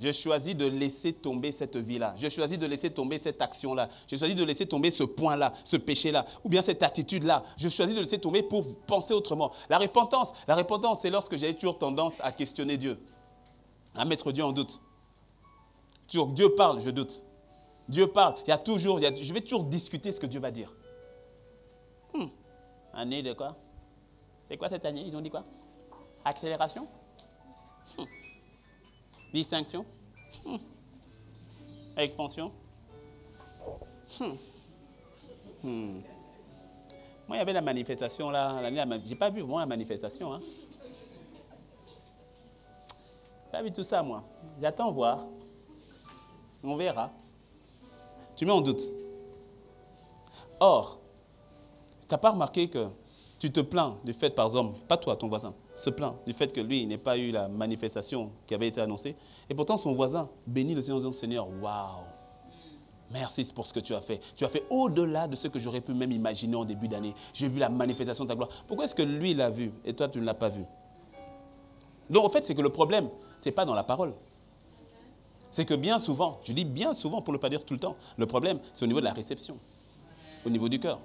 Je choisis de laisser tomber cette vie-là. Je choisis de laisser tomber cette action-là. Je choisis de laisser tomber ce point-là, ce péché-là, ou bien cette attitude-là. Je choisis de laisser tomber pour penser autrement. La repentance, c'est lorsque j'ai toujours tendance à questionner Dieu, à mettre Dieu en doute. Dieu parle, je doute. Dieu parle, je vais toujours discuter ce que Dieu va dire. Année de quoi? C'est quoi cette année? Ils ont dit quoi? Accélération? Distinction? Expansion? Moi, il y avait la manifestation là. Je n'ai pas vu, moi, la manifestation. Hein. Je n'ai pas vu tout ça, moi. J'attends voir. On verra. Tu mets en doute. Or, tu n'as pas remarqué que tu te plains du fait, par exemple, pas toi, ton voisin, se plaint du fait que lui, il n'ait pas eu la manifestation qui avait été annoncée. Et pourtant, son voisin bénit le Seigneur en disant, Seigneur, waouh, merci pour ce que tu as fait. Tu as fait au-delà de ce que j'aurais pu même imaginer en début d'année. J'ai vu la manifestation de ta gloire. Pourquoi est-ce que lui l'a vu et toi, tu ne l'as pas vu? Donc, en fait, c'est que le problème, ce n'est pas dans la parole. C'est que bien souvent, je dis bien souvent pour ne pas dire tout le temps, le problème, c'est au niveau de la réception, au niveau du cœur.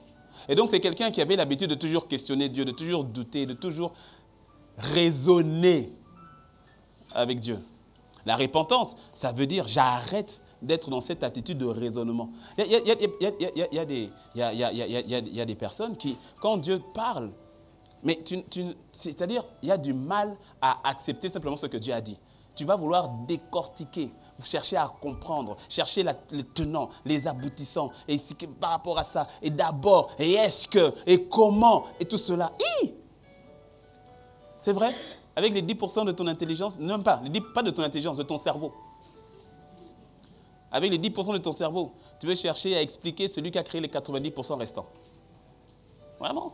Et donc, c'est quelqu'un qui avait l'habitude de toujours questionner Dieu, de toujours douter, de toujours raisonner avec Dieu. La repentance, ça veut dire j'arrête d'être dans cette attitude de raisonnement. Il y a des personnes qui, quand Dieu parle, mais c'est-à-dire, il y a du mal à accepter simplement ce que Dieu a dit. Tu vas vouloir décortiquer, chercher à comprendre, chercher les tenants, les aboutissants, et par rapport à ça, et d'abord, et est-ce que, et comment, et tout cela. C'est vrai, avec les 10% de ton intelligence, non pas de ton intelligence, de ton cerveau. Avec les 10% de ton cerveau, tu veux chercher à expliquer celui qui a créé les 90% restants. Vraiment.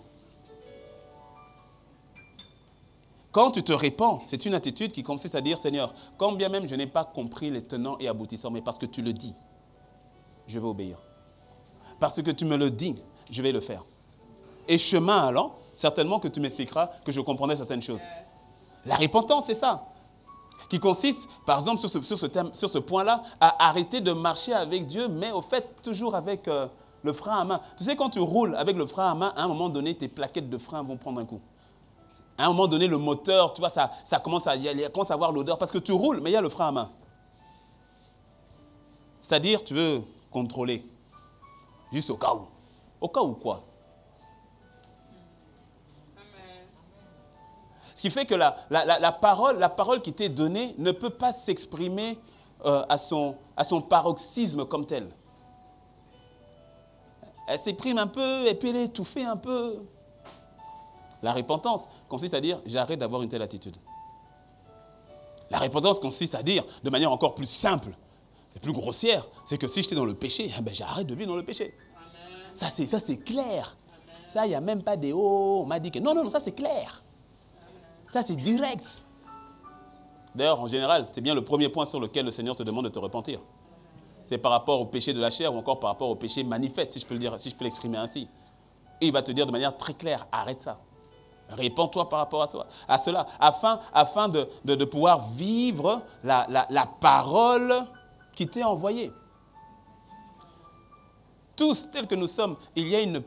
Quand tu te répands, c'est une attitude qui consiste à dire, Seigneur, quand bien même je n'ai pas compris les tenants et aboutissants, mais parce que tu le dis, je vais obéir. Parce que tu me le dis, je vais le faire. Et chemin allant, certainement que tu m'expliqueras que je comprendrai certaines choses. La repentance, c'est ça. Qui consiste, par exemple, sur ce point-là, à arrêter de marcher avec Dieu, mais au fait, toujours avec le frein à main. Tu sais, quand tu roules avec le frein à main, à un moment donné, tes plaquettes de frein vont prendre un coup. À un moment donné, le moteur, tu vois, ça commence à avoir l'odeur parce que tu roules, mais il y a le frein à main. C'est-à-dire, tu veux contrôler. Juste au cas où. Au cas où quoi? Ce qui fait que la parole qui t'est donnée ne peut pas s'exprimer à son paroxysme comme tel. Elle s'exprime un peu et puis elle est étouffée un peu. La repentance consiste à dire, j'arrête d'avoir une telle attitude. La repentance consiste à dire, de manière encore plus simple et plus grossière, c'est que si j'étais dans le péché, j'arrête de vivre dans le péché. Amen. Ça c'est clair. Amen. Ça, il n'y a même pas des « oh, on m'a dit que… » Non, ça c'est clair. Amen. Ça c'est direct. D'ailleurs, en général, c'est bien le premier point sur lequel le Seigneur te demande de te repentir. C'est par rapport au péché de la chair ou encore par rapport au péché manifeste, si je peux le dire, si je peux l'exprimer ainsi. Et il va te dire de manière très claire, arrête ça. Répands-toi par rapport à cela, afin de pouvoir vivre la parole qui t'est envoyée. Tous tels que nous sommes, il y a une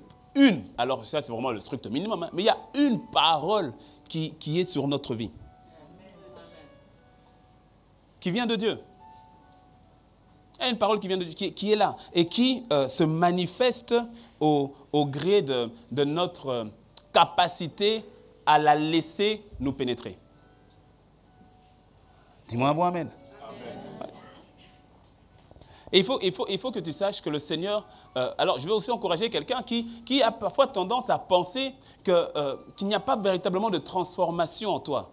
alors ça c'est vraiment le strict minimum, hein, mais il y a une parole qui est sur notre vie. Qui vient de Dieu. Il y a une parole qui vient de Dieu, qui est là, et qui se manifeste au gré de notre capacité à la laisser nous pénétrer. Dis-moi un bon amen. Ouais. Et il faut que tu saches que le Seigneur... alors, je vais aussi encourager quelqu'un qui a parfois tendance à penser qu'il n'y a pas véritablement de transformation en toi.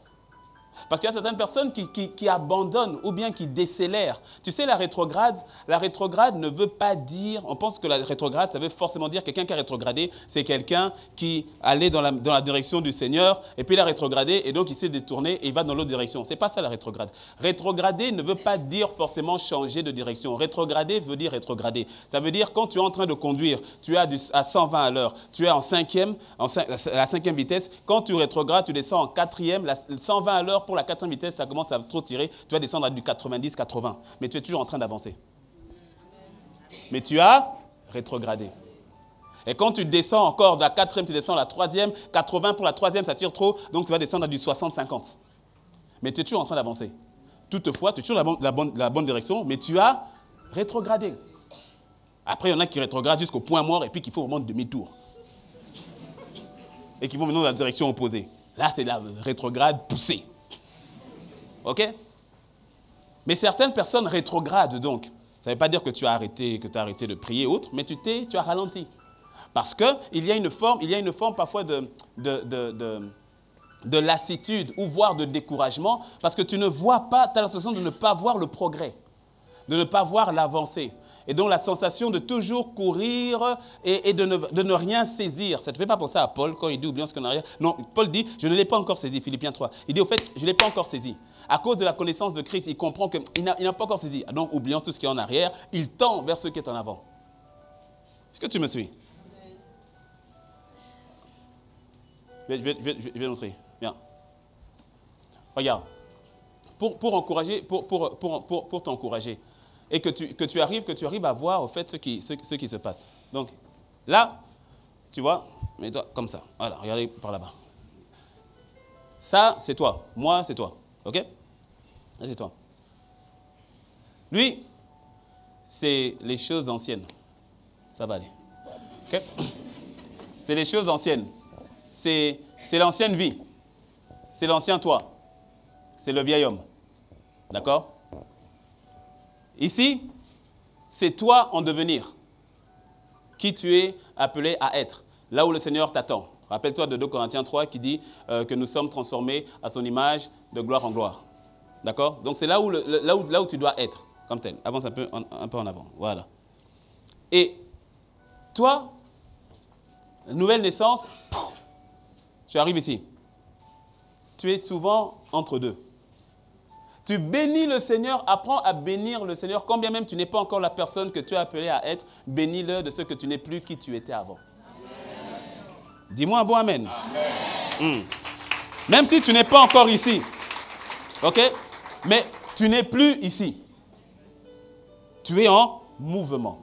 Parce qu'il y a certaines personnes qui abandonnent ou bien qui décélèrent. Tu sais, la rétrograde ne veut pas dire, on pense que la rétrograde, ça veut forcément dire quelqu'un qui a rétrogradé, c'est quelqu'un qui allait dans la direction du Seigneur, et puis il a rétrogradé, et donc il s'est détourné, et il va dans l'autre direction. Ce n'est pas ça la rétrograde. Rétrograder ne veut pas dire forcément changer de direction. Rétrograder veut dire rétrograder. Ça veut dire quand tu es en train de conduire, tu es à 120 à l'heure, tu es à la cinquième vitesse, quand tu rétrogrades, tu descends en quatrième, 120 à l'heure, pour la quatrième vitesse, ça commence à trop tirer, tu vas descendre à du 90-80, mais tu es toujours en train d'avancer. Mais tu as rétrogradé. Et quand tu descends encore de la quatrième, tu descends à la troisième, 80 pour la troisième, ça tire trop, donc tu vas descendre à du 60-50. Mais tu es toujours en train d'avancer. Toutefois, tu es toujours dans la bonne direction, mais tu as rétrogradé. Après, il y en a qui rétrogradent jusqu'au point mort et puis qui font vraiment demi-tour. Et qui vont maintenant dans la direction opposée. Là, c'est la rétrograde poussée. OK? Mais certaines personnes rétrogradent donc. Ça ne veut pas dire que tu as arrêté de prier ou autre, mais tu as ralenti. Parce qu'il y a une forme parfois de lassitude ou voire de découragement parce que tu ne vois pas, tu as la sensation de ne pas voir le progrès, de ne pas voir l'avancée. Et donc la sensation de toujours courir et de ne rien saisir. Ça ne te fait pas penser à Paul quand il dit oublions ce qu'on a arrière. Non, Paul dit je ne l'ai pas encore saisi, Philippiens 3. Il dit au fait je ne l'ai pas encore saisi. À cause de la connaissance de Christ, il comprend qu'il n'a pas encore saisi. Donc oubliant tout ce qui est en arrière, il tend vers ce qui est en avant. Est-ce que tu me suis? Je vais montrer. Bien. Regarde. Pour encourager, pour t'encourager. Et que tu arrives à voir au fait ce qui se passe. Donc, là, tu vois, mets-toi comme ça. Voilà, regardez par là-bas. Ça, c'est toi. Moi, c'est toi. OK? Ça, c'est toi. Lui, c'est les choses anciennes. Ça va aller. OK? C'est les choses anciennes. C'est l'ancienne vie. C'est l'ancien toi. C'est le vieil homme. D'accord? Ici, c'est toi en devenir, qui tu es appelé à être, là où le Seigneur t'attend. Rappelle-toi de 2 Corinthiens 3 qui dit que nous sommes transformés à son image de gloire en gloire. D'accord? Donc c'est là où tu dois être, comme tel. Avance un peu en avant. Voilà. Et toi, nouvelle naissance, tu arrives ici. Tu es souvent entre deux. Tu bénis le Seigneur, apprends à bénir le Seigneur, quand bien même tu n'es pas encore la personne que tu es appelé à être, bénis-le de ce que tu n'es plus qui tu étais avant. Dis-moi un bon amen. Amen. Même si tu n'es pas encore ici, ok? Mais tu n'es plus ici. Tu es en mouvement.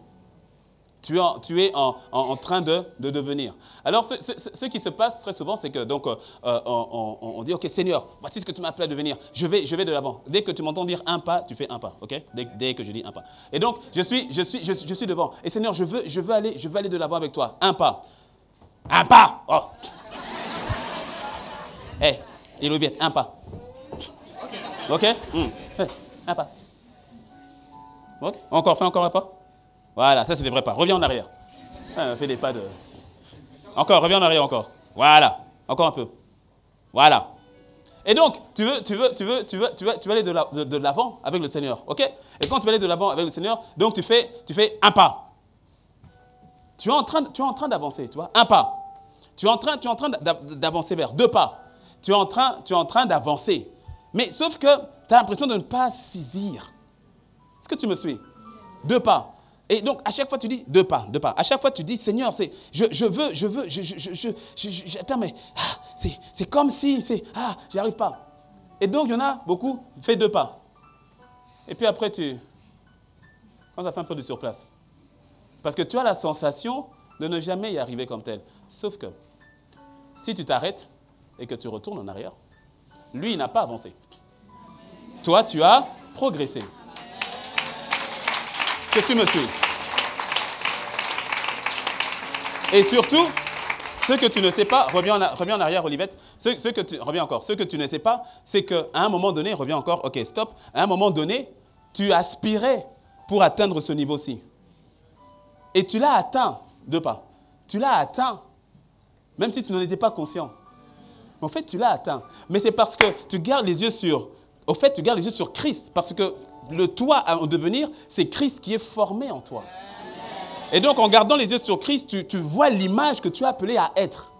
Tu es en train de devenir. Alors, ce qui se passe très souvent, c'est que donc on dit, OK, Seigneur, voici ce que tu m'as appelé à devenir. Je vais de l'avant. Dès que tu m'entends dire un pas, tu fais un pas, OK? Dès que je dis un pas. Et donc, je suis devant. Et Seigneur, je veux aller de l'avant avec toi. Un pas. Un pas. Oh. Hey, Iloviette, un pas. OK? Un pas. OK? Fais encore un pas. Voilà, ça c'est des vrais pas. Reviens en arrière. Fais des pas de... Encore, reviens en arrière encore. Voilà, encore un peu. Voilà. Et donc, tu veux aller de l'avant avec le Seigneur, ok? Et quand tu veux aller de l'avant avec le Seigneur, donc tu fais un pas. Tu es en train d'avancer, tu vois, un pas. Tu es en train d'avancer vers 2 pas. Tu es en train d'avancer. Mais sauf que tu as l'impression de ne pas saisir. Est-ce que tu me suis? 2 pas. Et donc, à chaque fois, tu dis 2 pas, 2 pas. À chaque fois, tu dis, Seigneur, attends, mais c'est comme si, j'y arrive pas. Et donc, il y en a beaucoup, fais 2 pas. Et puis après, quand ça fait un peu de surplace. Parce que tu as la sensation de ne jamais y arriver comme tel. Sauf que, si tu t'arrêtes et que tu retournes en arrière, lui, il n'a pas avancé. Toi, tu as progressé. Que tu me suis. Et surtout, ce que tu ne sais pas, reviens en arrière, Olivette, reviens encore. Ce que tu ne sais pas, c'est qu'à un moment donné, reviens encore, ok, stop, à un moment donné, tu aspirais pour atteindre ce niveau-ci. Et tu l'as atteint, 2 pas. Tu l'as atteint, même si tu n'en étais pas conscient. En fait, tu l'as atteint. Mais c'est parce que tu gardes les yeux sur Christ, parce que le toi en devenir, c'est Christ qui est formé en toi. Et donc, en gardant les yeux sur Christ, tu vois l'image que tu es appelé à être.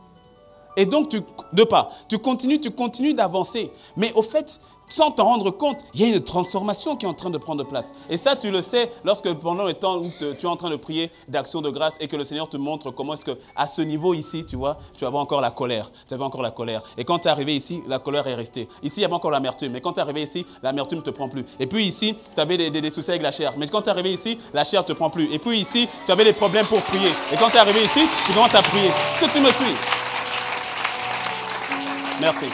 Et donc, 2 pas. Tu continues d'avancer. Mais au fait, sans t'en rendre compte, il y a une transformation qui est en train de prendre place. Et ça, tu le sais lorsque pendant le temps où tu es en train de prier d'action de grâce et que le Seigneur te montre comment est-ce qu'à ce niveau ici, tu vois, tu avais encore la colère. Tu avais encore la colère. Et quand tu es arrivé ici, la colère est restée. Ici, il y avait encore l'amertume. Mais quand tu es arrivé ici, l'amertume ne te prend plus. Et puis ici, tu avais des soucis avec la chair. Mais quand tu es arrivé ici, la chair ne te prend plus. Et puis ici, tu avais des problèmes pour prier. Et quand tu es arrivé ici, tu commences à prier. Est-ce que tu me suis? Merci.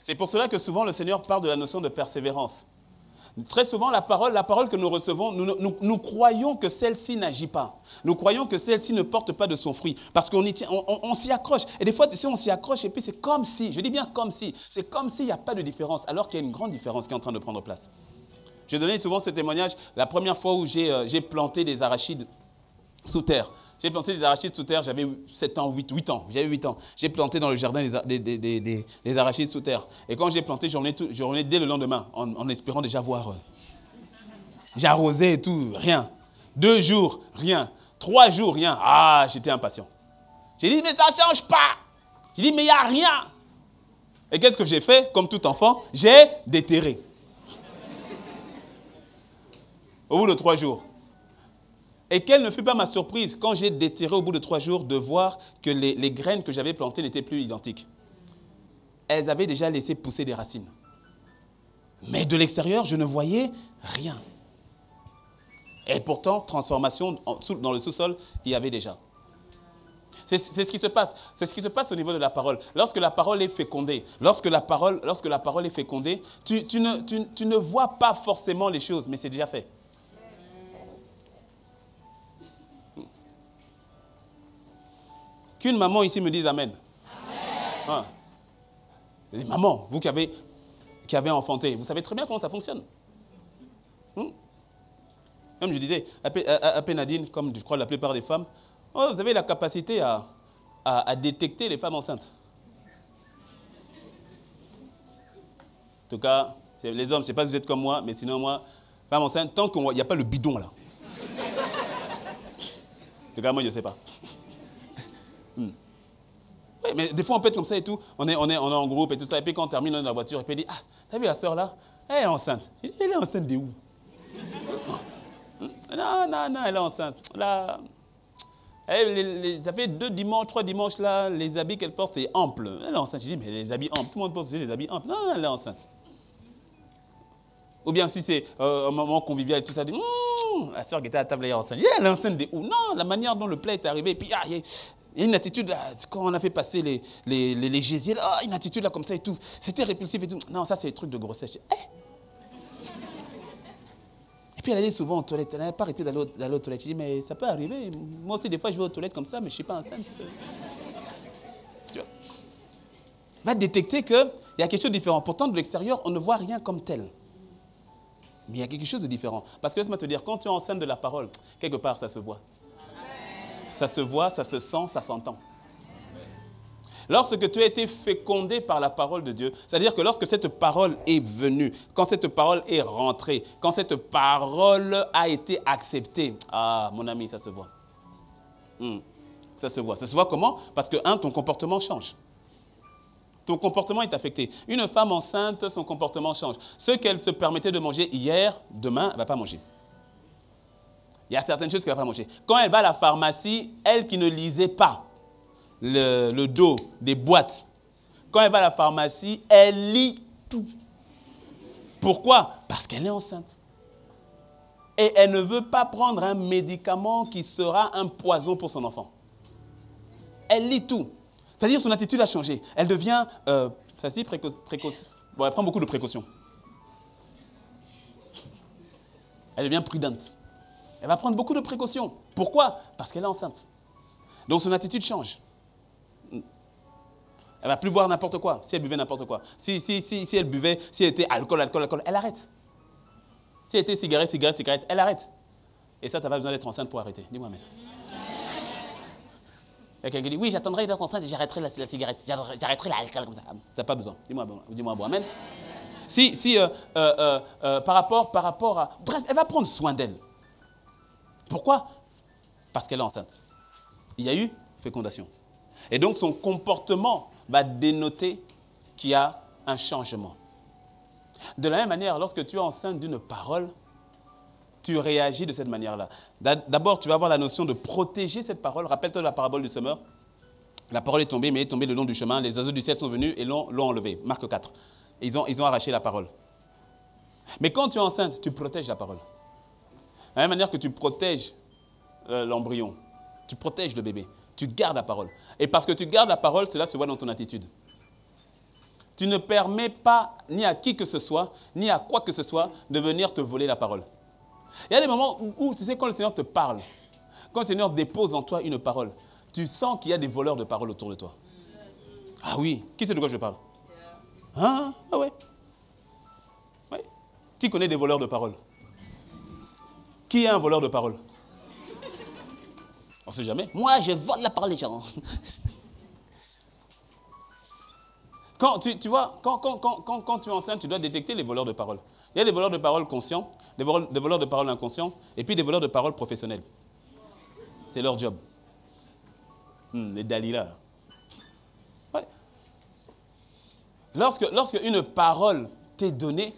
C'est pour cela que souvent le Seigneur parle de la notion de persévérance. Très souvent, la parole que nous recevons, nous croyons que celle-ci n'agit pas. Nous croyons que celle-ci ne porte pas de son fruit. Parce qu'on s'y accroche. Et des fois, tu sais, on s'y accroche et puis c'est comme si, je dis bien comme si, c'est comme s'il n'y a pas de différence, alors qu'il y a une grande différence qui est en train de prendre place. Je donnais souvent ce témoignage la première fois où j'ai planté des arachides sous terre. J'ai planté des arachides sous terre, j'avais 7 ans, 8 ans, j'avais 8 ans. J'ai planté dans le jardin des arachides sous terre. Et quand j'ai planté, je revenais dès le lendemain, en espérant déjà voir. J'ai arrosé et tout, rien. 2 jours, rien. 3 jours, rien. Ah, j'étais impatient. J'ai dit, mais ça ne change pas. J'ai dit, mais il n'y a rien. Et qu'est-ce que j'ai fait, comme tout enfant? J'ai déterré. Au bout de 3 jours. Et quelle ne fut pas ma surprise quand j'ai déterré au bout de 3 jours de voir que les graines que j'avais plantées n'étaient plus identiques. Elles avaient déjà laissé pousser des racines. Mais de l'extérieur, je ne voyais rien. Et pourtant, transformation dans le sous-sol, il y avait déjà. C'est ce qui se passe. C'est ce qui se passe au niveau de la parole. Lorsque la parole est fécondée, lorsque la parole est fécondée, tu ne vois pas forcément les choses, mais c'est déjà fait. Qu'une maman ici me dise Amen. Amen. Ah. Les mamans, vous qui avez enfanté, vous savez très bien comment ça fonctionne. Comme je disais, appelez Nadine, comme je crois la plupart des femmes, oh, vous avez la capacité à détecter les femmes enceintes. En tout cas, les hommes, je ne sais pas si vous êtes comme moi, mais sinon moi, femme enceinte, tant qu'il n'y a pas le bidon là. En tout cas, moi je ne sais pas. Oui, mais des fois on peut être comme ça et tout, on est en groupe et tout ça, et puis quand on termine dans la voiture, et puis on dit, ah, t'as vu la soeur là? Elle est enceinte. Elle est enceinte de où? Non, elle est enceinte. Là, ça fait 2 dimanches, 3 dimanches là, les habits qu'elle porte, c'est ample. Elle est enceinte. Je dis, mais les habits amples, tout le monde porte les habits amples. Non, elle est enceinte. Ou bien si c'est un moment convivial et tout ça, dit, la soeur qui était à la table, elle est enceinte. Elle est enceinte de où? Non, la manière dont le plat est arrivé, et puis il y a une attitude là, quand on a fait passer les gésiers, une attitude là comme ça et tout. C'était répulsif et tout. Non, ça c'est des trucs de grossesse. Et puis elle allait souvent aux toilettes. Elle n'avait pas arrêté d'aller aux toilettes. Je dis, mais ça peut arriver. Moi aussi, des fois, je vais aux toilettes comme ça, mais je ne suis pas enceinte. Tu vois? Va détecter qu'il y a quelque chose de différent. Pourtant, de l'extérieur, on ne voit rien comme tel. Mais il y a quelque chose de différent. Parce que laisse-moi te dire, quand tu es enceinte de la parole, quelque part, ça se voit. Ça se voit, ça se sent, ça s'entend. Lorsque tu as été fécondé par la parole de Dieu, c'est-à-dire que lorsque cette parole est venue, quand cette parole est rentrée, quand cette parole a été acceptée, ah, mon ami, ça se voit. Ça se voit. Ça se voit comment? Parce que, ton comportement change. Ton comportement est affecté. Une femme enceinte, son comportement change. Ce qu'elle se permettait de manger hier, demain, elle ne va pas manger. Il y a certaines choses qu'elle ne va pas manger. Quand elle va à la pharmacie, elle qui ne lisait pas le dos des boîtes, quand elle va à la pharmacie, elle lit tout. Pourquoi? Parce qu'elle est enceinte. Et elle ne veut pas prendre un médicament qui sera un poison pour son enfant. Elle lit tout. C'est-à-dire son attitude a changé. Elle devient, ça se dit bon, elle prend beaucoup de précautions. Elle devient prudente. Elle va prendre beaucoup de précautions. Pourquoi? Parce qu'elle est enceinte. Donc son attitude change. Elle ne va plus boire n'importe quoi, si elle buvait n'importe quoi. Si elle buvait, si elle était alcool, elle arrête. Si elle était cigarette, elle arrête. Et ça, tu n'as pas besoin d'être enceinte pour arrêter. Dis-moi, amen. Il y a quelqu'un qui dit, oui, j'attendrai d'être enceinte et j'arrêterai la cigarette, j'arrêterai l'alcool. Tu n'as pas besoin. Dis-moi bon, amen. Par rapport à... Bref, elle va prendre soin d'elle. Pourquoi? Parce qu'elle est enceinte. Il y a eu fécondation. Et donc, son comportement va dénoter qu'il y a un changement. De la même manière, lorsque tu es enceinte d'une parole, tu réagis de cette manière-là. D'abord, tu vas avoir la notion de protéger cette parole. Rappelle-toi de la parabole du semeur. La parole est tombée, mais elle est tombée le long du chemin. Les oiseaux du ciel sont venus et l'ont enlevée. Marc 4. Ils ont arraché la parole. Mais quand tu es enceinte, tu protèges la parole. De la même manière que tu protèges l'embryon, tu protèges le bébé. Tu gardes la parole. Et parce que tu gardes la parole, cela se voit dans ton attitude. Tu ne permets pas ni à qui que ce soit, ni à quoi que ce soit, de venir te voler la parole. Il y a des moments où, tu sais, quand le Seigneur te parle, quand le Seigneur dépose en toi une parole, tu sens qu'il y a des voleurs de parole autour de toi. Ah oui, qui sait de quoi je parle? Ah ouais. Ouais. Qui connaît des voleurs de parole? Qui est un voleur de parole? On ne sait jamais. Moi, je vole la parole des gens. Quand tu vois, quand tu es enceinte, tu dois détecter les voleurs de parole. Il y a des voleurs de parole conscients, des voleurs de parole inconscients, et puis des voleurs de parole professionnels. C'est leur job. Les Dalila. Ouais. Lorsque une parole t'est donnée,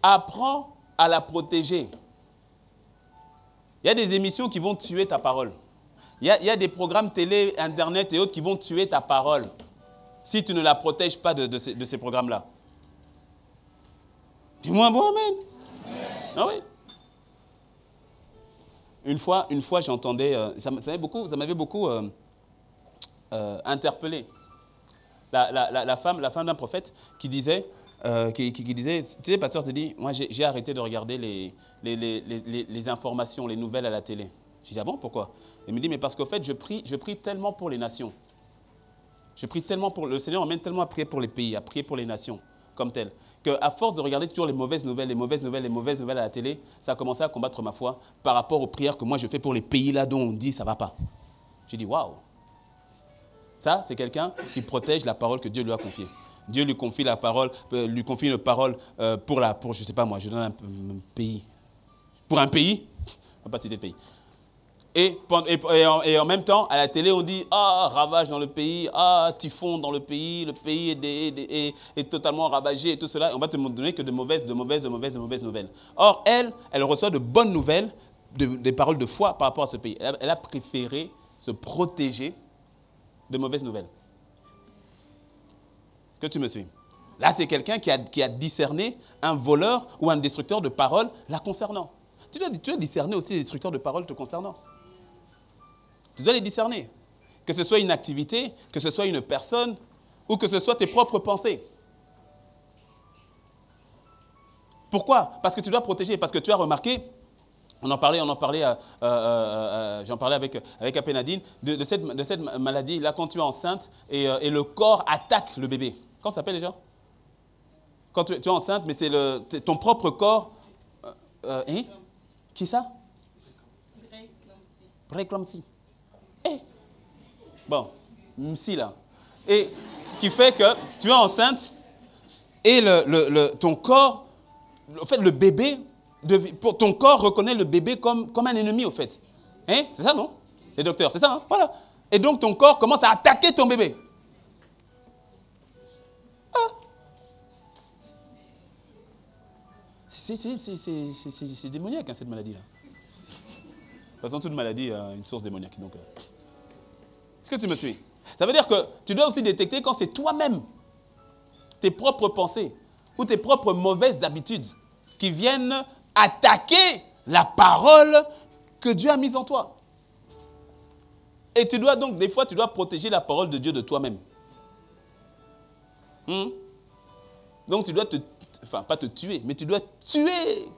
apprends à la protéger. Il y a des émissions qui vont tuer ta parole. Il y a des programmes télé, internet et autres qui vont tuer ta parole si tu ne la protèges pas de ces programmes-là. Dis-moi bon amen. Ah oui. Une fois j'entendais, ça m'avait beaucoup interpellé. La femme d'un prophète qui disait, tu sais, pasteur te dit, moi j'ai arrêté de regarder les informations, les nouvelles à la télé. Je dis, ah bon, pourquoi? Il me dit, mais parce qu'en fait, je prie tellement pour les nations. Je prie tellement pour, le Seigneur m'amène tellement à prier pour les pays, à prier pour les nations, comme tel, qu'à force de regarder toujours les mauvaises nouvelles à la télé, ça a commencé à combattre ma foi par rapport aux prières que moi je fais pour les pays là dont on dit ça ne va pas. J'ai dit, waouh. Ça, c'est quelqu'un qui protège la parole que Dieu lui a confiée. Dieu lui confie la parole, lui confie une parole pour je ne sais pas moi, je donne un pays. Pour un pays, on ne va pas citer de pays. Et en même temps, à la télé, on dit « Ah, ravage dans le pays, ah, typhon dans le pays est totalement ravagé et tout cela. » On va te donner que de mauvaises nouvelles. Or, elle reçoit de bonnes nouvelles, des paroles de foi par rapport à ce pays. Elle a préféré se protéger de mauvaises nouvelles. Est-ce que tu me suis? Là, c'est quelqu'un qui a discerné un voleur ou un destructeur de paroles la concernant. Tu dois discerner aussi les destructeurs de paroles te concernant. Tu dois les discerner. Que ce soit une activité, que ce soit une personne, ou que ce soit tes propres pensées. Pourquoi? Parce que tu dois protéger. Parce que tu as remarqué, j'en parlais avec Apénadine, de cette maladie-là, quand tu es enceinte, et le corps attaque le bébé. Comment ça s'appelle déjà? Quand tu es enceinte, mais c'est ton propre corps. Qui ça? Préclampsie. Bon, si là. Et qui fait que tu es enceinte et ton corps, en fait le bébé, ton corps reconnaît le bébé comme un ennemi au fait. Hein? C'est ça non? Les docteurs, c'est ça, hein? Voilà. Et donc ton corps commence à attaquer ton bébé. Ah. C'est démoniaque hein, cette maladie-là. De toute façon, toute maladie a une source démoniaque. Donc, est-ce que tu me suis? Ça veut dire que tu dois aussi détecter quand c'est toi-même, tes propres pensées ou tes propres mauvaises habitudes qui viennent attaquer la parole que Dieu a mise en toi. Et tu dois donc, des fois, tu dois protéger la parole de Dieu de toi-même. Donc tu dois pas te tuer, mais tu dois tuer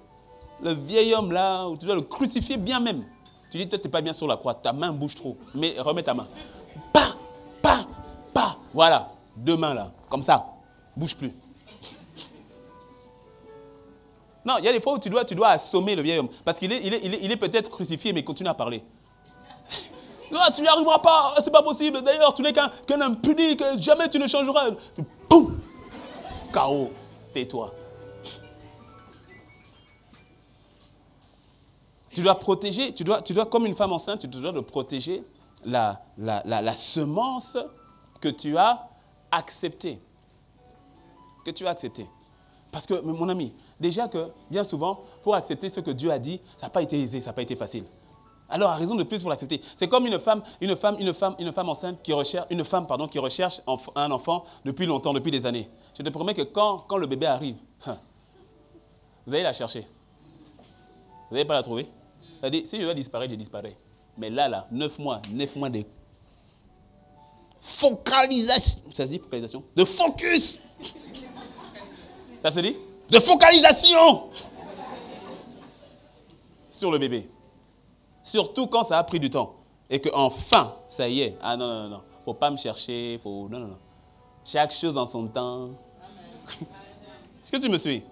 le vieil homme là, ou tu dois le crucifier bien même. Tu dis, toi, tu n'es pas bien sur la croix, ta main bouge trop, mais remets ta main. Pa, pa, pa. Voilà, 2 mains là, comme ça, bouge plus. Non, il y a des fois où tu dois assommer le vieil homme, parce qu'il est peut-être crucifié, mais il continue à parler. Non, tu n'y arriveras pas, c'est pas possible. D'ailleurs, tu n'es qu'un impuni, que jamais tu ne changeras. Boum, KO, tais-toi. Tu dois protéger, tu dois, comme une femme enceinte, tu dois de protéger la semence que tu as acceptée. Que tu as acceptée. Parce que, mon ami, déjà que, bien souvent, pour accepter ce que Dieu a dit, ça n'a pas été aisé, ça n'a pas été facile. Alors, à raison de plus pour l'accepter. C'est comme une femme enceinte qui recherche un enfant depuis longtemps, depuis des années. Je te promets que quand le bébé arrive, vous allez la chercher. Vous n'allez pas la trouver. C'est-à-dire, si je dois disparaître, je disparais. Mais là, 9 mois de focalisation. Ça se dit focalisation? De focus. Ça se dit? De focalisation sur le bébé. Surtout quand ça a pris du temps. Et qu'enfin, ça y est. Ah non. Il ne faut pas me chercher. Non. Chaque chose en son temps. Est-ce que tu me suis?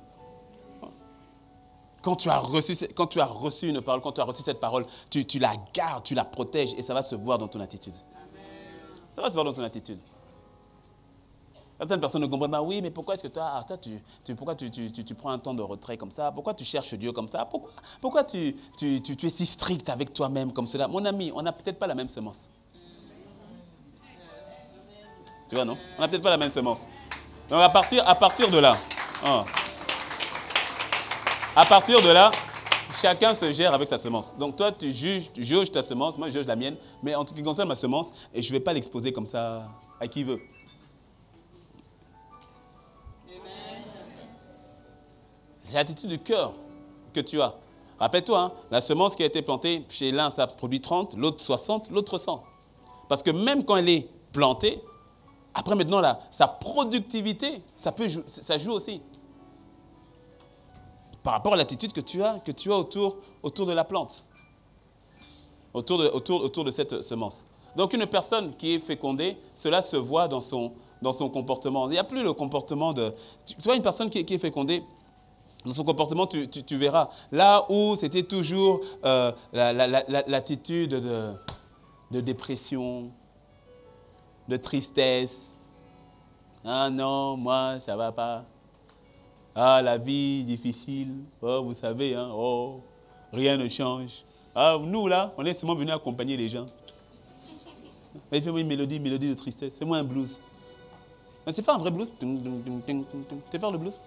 Quand tu as reçu une parole, quand tu as reçu cette parole, tu la gardes, tu la protèges et ça va se voir dans ton attitude. Ça va se voir dans ton attitude. Certaines personnes ne comprennent pas, oui, mais pourquoi est-ce que pourquoi tu prends un temps de retrait comme ça? Pourquoi tu cherches Dieu comme ça? Pourquoi tu es si strict avec toi-même comme cela? Mon ami, on n'a peut-être pas la même semence. Tu vois, non? On n'a peut-être pas la même semence. Donc à partir de là, à partir de là, chacun se gère avec sa semence. Donc toi, tu juges ta semence, moi je juge la mienne, mais en ce qui concerne ma semence, et je ne vais pas l'exposer comme ça à qui veut. C'est l'attitude du cœur que tu as. Rappelle-toi, hein, la semence qui a été plantée, chez l'un ça produit 30, l'autre 60, l'autre 100. Parce que même quand elle est plantée, après maintenant sa productivité, ça joue aussi. Par rapport à l'attitude que tu as autour de la plante. Autour de cette semence. Donc une personne qui est fécondée, cela se voit dans son comportement. Il n'y a plus le comportement de... Tu vois une personne qui est fécondée, dans son comportement, tu verras. Là où c'était toujours l'attitude de dépression, de tristesse. Ah non, moi, ça ne va pas. Ah, la vie difficile. Oh, vous savez, hein, oh, rien ne change. Ah, nous, là, on est seulement venus accompagner les gens. Mais fais-moi une mélodie de tristesse. Fais-moi un blues. Mais c'est pas un vrai blues. Tu sais faire le blues?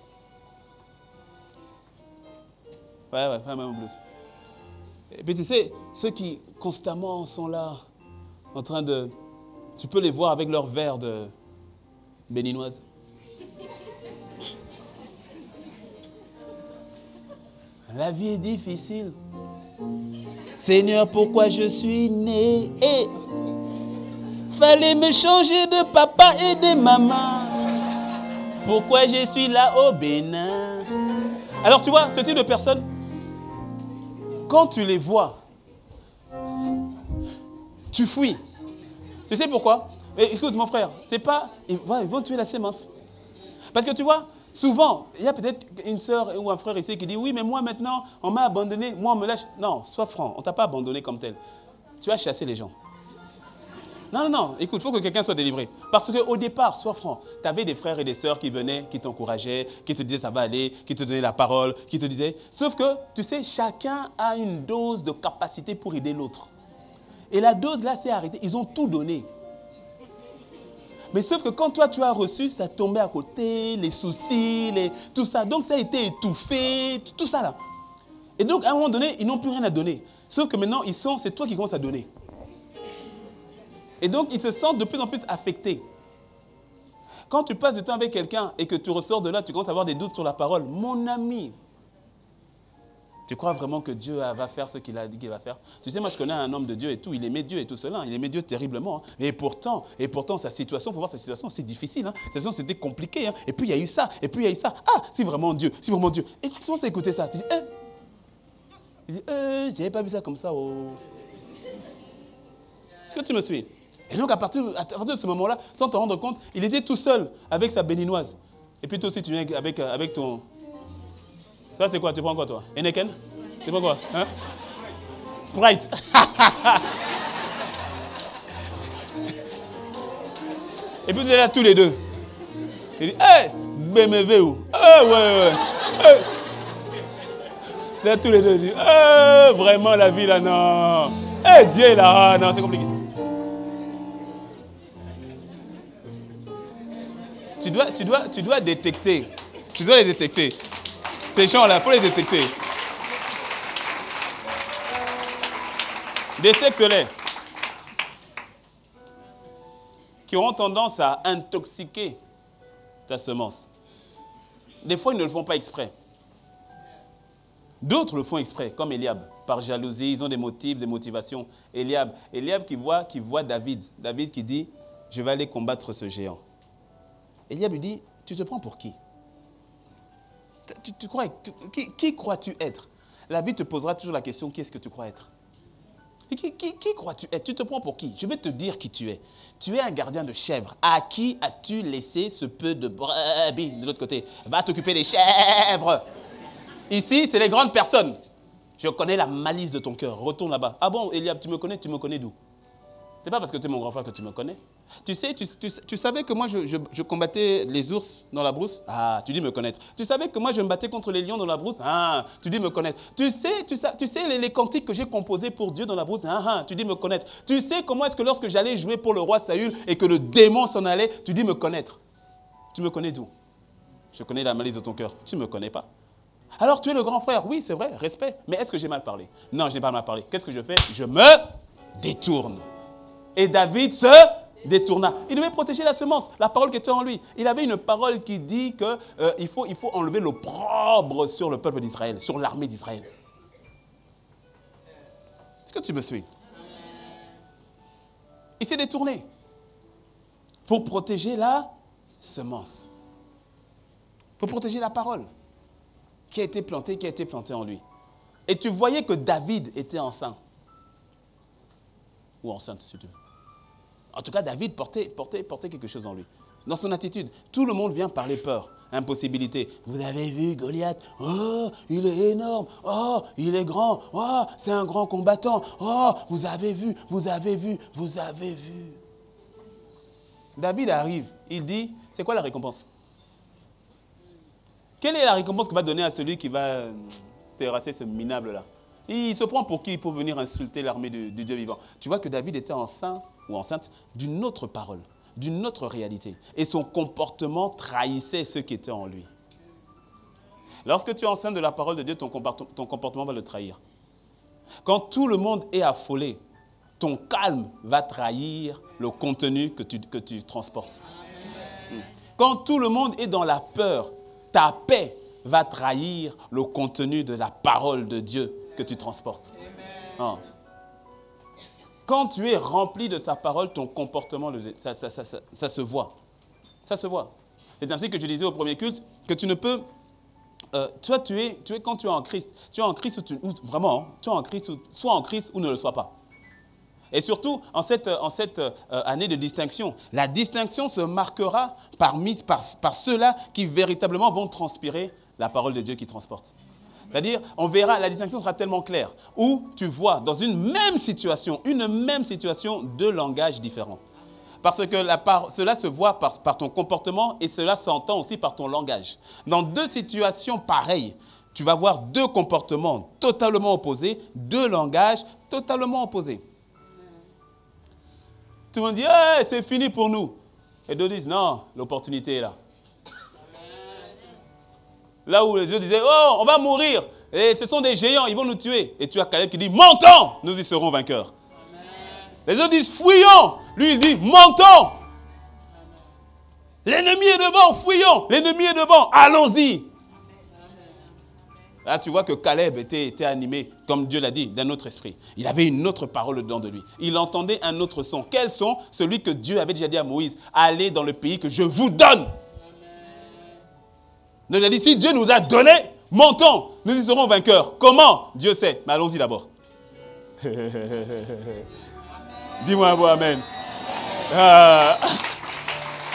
Ouais, fais-moi un blues. Et puis tu sais, ceux qui constamment sont là, en train de... Tu peux les voir avec leur verre de béninoise. La vie est difficile. Seigneur, pourquoi je suis né? Fallait me changer de papa et de maman. Pourquoi je suis là au Bénin? Alors tu vois, ce type de personnes, quand tu les vois, tu fuis. Tu sais pourquoi? Écoute mon frère, c'est pas... Ils vont tuer la sémence. Parce que tu vois, souvent, il y a peut-être une sœur ou un frère ici qui dit, oui, mais moi maintenant, on m'a abandonné, moi on me lâche. Non, sois franc, on ne t'a pas abandonné comme tel. Tu as chassé les gens. Non, écoute, il faut que quelqu'un soit délivré. Parce qu'au départ, sois franc, tu avais des frères et des sœurs qui venaient, qui t'encourageaient, qui te disaient ça va aller, qui te donnaient la parole, qui te disaient... Sauf que, tu sais, chacun a une dose de capacité pour aider l'autre. Et la dose là s'est arrêtée, ils ont tout donné. Mais sauf que quand toi tu as reçu, ça tombait à côté, les soucis, tout ça. Donc ça a été étouffé, tout ça là. Et donc à un moment donné, ils n'ont plus rien à donner. Sauf que maintenant, c'est toi qui commences à donner. Et donc ils se sentent de plus en plus affectés. Quand tu passes du temps avec quelqu'un et que tu ressors de là, tu commences à avoir des doutes sur la parole. Mon ami, tu crois vraiment que Dieu va faire ce qu'il a dit qu'il va faire? Tu sais, moi je connais un homme de Dieu et tout, il aimait Dieu et tout cela, il aimait Dieu terriblement. Hein. Et pourtant, sa situation, il faut voir sa situation, c'est difficile. Hein. Sa situation, c'était compliqué. Hein. Et puis il y a eu ça, et puis il y a eu ça. Ah, c'est vraiment Dieu. Et tu commences à écouter ça. Tu dis, j'avais pas vu ça comme ça. Oh. Est-ce que tu me suis? Et donc à partir de ce moment-là, sans te rendre compte, il était tout seul avec sa béninoise. Et puis toi aussi, tu viens avec ton... Ça, c'est quoi? Tu prends quoi, toi? Heineken? Tu prends quoi? Hein? Sprite. Et puis, vous êtes là tous les deux. Il dit, hey, BMW ou? Ouais. Hey. Là, tous les deux, ils disent, vraiment, la vie, là, non. Hey, Dieu, là, non, c'est compliqué. Tu dois détecter. Tu dois les détecter. Ces gens-là, il faut les détecter. Détecte-les. Qui auront tendance à intoxiquer ta semence. Des fois, ils ne le font pas exprès. D'autres le font exprès, comme Eliab. Par jalousie, ils ont des motifs, des motivations. Eliab qui voit David. David qui dit, je vais aller combattre ce géant. Eliab lui dit, tu te prends pour qui? Qui crois-tu être? La vie te posera toujours la question, qui est-ce que tu crois être? Qui crois-tu être? Tu te prends pour qui? Je vais te dire qui tu es. Tu es un gardien de chèvres. À qui as-tu laissé ce peu de brebis de l'autre côté? Va t'occuper des chèvres. Ici, c'est les grandes personnes. Je connais la malice de ton cœur. Retourne là-bas. Ah bon, Eliab, tu me connais d'où? C'est pas parce que tu es mon grand frère que tu me connais. Tu sais, tu savais que moi, je combattais les ours dans la brousse? Ah, tu dis me connaître. Tu savais que moi, je me battais contre les lions dans la brousse? Ah, tu dis me connaître. Tu sais les cantiques que j'ai composés pour Dieu dans la brousse? Ah, tu dis me connaître. Tu sais comment est-ce que lorsque j'allais jouer pour le roi Saül et que le démon s'en allait, tu dis me connaître. Tu me connais d'où? Je connais la malice de ton cœur. Tu ne me connais pas. Alors, tu es le grand frère. Oui, c'est vrai, respect. Mais est-ce que j'ai mal parlé? Non, je n'ai pas mal parlé. Qu'est-ce que je fais? Je me détourne. Et David se détourna. Il devait protéger la semence, la parole qui était en lui. Il avait une parole qui dit qu'il faut enlever l'opprobre sur le peuple d'Israël, sur l'armée d'Israël. Est-ce que tu me suis? Il s'est détourné pour protéger la semence. Pour protéger la parole qui a été plantée en lui. Et tu voyais que David était enceint. Ou enceinte, si tu veux. En tout cas, David portait quelque chose en lui. Dans son attitude, tout le monde vient parler peur, impossibilité. Vous avez vu Goliath? Oh, il est énorme. Oh, il est grand. Oh, c'est un grand combattant. Oh, vous avez vu. David arrive, il dit, c'est quoi la récompense? Quelle est la récompense qu'il va donner à celui qui va terrasser ce minable-là? Il se prend pour qui pour venir insulter l'armée du Dieu vivant? Tu vois que David était enceinte d'une autre parole, d'une autre réalité. Et son comportement trahissait ceux qui étaient en lui. Lorsque tu es enceinte de la parole de Dieu, ton comportement va le trahir. Quand tout le monde est affolé, ton calme va trahir le contenu que tu transportes. Quand tout le monde est dans la peur, ta paix va trahir le contenu de la parole de Dieu que tu transportes. Ah. Quand tu es rempli de sa parole, ton comportement, ça se voit. Ça se voit. C'est ainsi que je disais au premier culte que tu ne peux... toi, quand tu es en Christ, tu es en Christ vraiment, tu es en Christ, soit en Christ ou ne le sois pas. Et surtout, en cette année de distinction, la distinction se marquera par ceux-là qui véritablement vont transpirer la parole de Dieu qui transporte. C'est-à-dire, on verra, la distinction sera tellement claire, où tu vois dans une même situation, deux langages différents. Parce que cela se voit par ton comportement et cela s'entend aussi par ton langage. Dans deux situations pareilles, tu vas voir deux comportements totalement opposés, deux langages totalement opposés. Tout le monde dit, hey, c'est fini pour nous. Et d'autres disent, non, l'opportunité est là. Là où les autres disaient, oh, on va mourir. Et ce sont des géants, ils vont nous tuer. Et tu as Caleb qui dit, montons, nous y serons vainqueurs. Amen. Les autres disent, fuyons. Lui, il dit, montons. L'ennemi est devant, fuyons. L'ennemi est devant, allons-y. Là, tu vois que Caleb était animé, comme Dieu l'a dit, d'un autre esprit. Il avait une autre parole dedans de lui. Il entendait un autre son. Quel son? Celui que Dieu avait déjà dit à Moïse. Allez dans le pays que je vous donne. Donc il a dit, si Dieu nous a donné, montons, nous y serons vainqueurs. Comment? Dieu sait, mais allons-y d'abord. Dis-moi un mot, amen.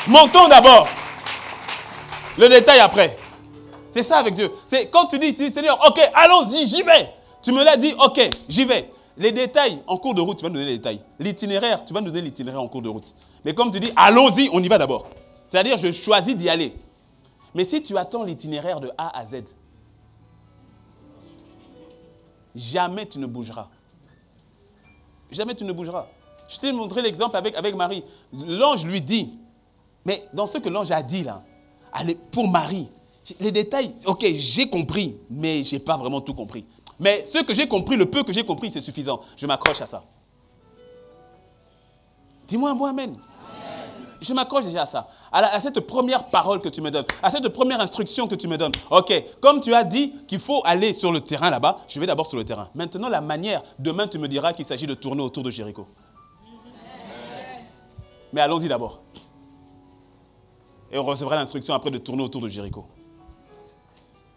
Montons d'abord. Le détail après. C'est ça avec Dieu. C'est quand tu dis, Seigneur, ok, allons-y, j'y vais. Tu me l'as dit, ok, j'y vais. Les détails, en cours de route, tu vas nous donner les détails. L'itinéraire, tu vas nous donner l'itinéraire en cours de route. Mais comme tu dis, allons-y, on y va d'abord. C'est-à-dire, je choisis d'y aller. Mais si tu attends l'itinéraire de A à Z, jamais tu ne bougeras. Jamais tu ne bougeras. Je t'ai montré l'exemple avec Marie. L'ange lui dit, mais dans ce que l'ange a dit là, pour Marie, les détails, ok, j'ai compris, mais je n'ai pas vraiment tout compris. Mais ce que j'ai compris, le peu que j'ai compris, c'est suffisant. Je m'accroche à ça. Dis-moi un mot, amen. Je m'accroche déjà à ça, à cette première parole que tu me donnes, à cette première instruction que tu me donnes. Ok, comme tu as dit qu'il faut aller sur le terrain là-bas, je vais d'abord sur le terrain. Maintenant, la manière, demain tu me diras qu'il s'agit de tourner autour de Jéricho. Mais allons-y d'abord. Et on recevra l'instruction après de tourner autour de Jéricho.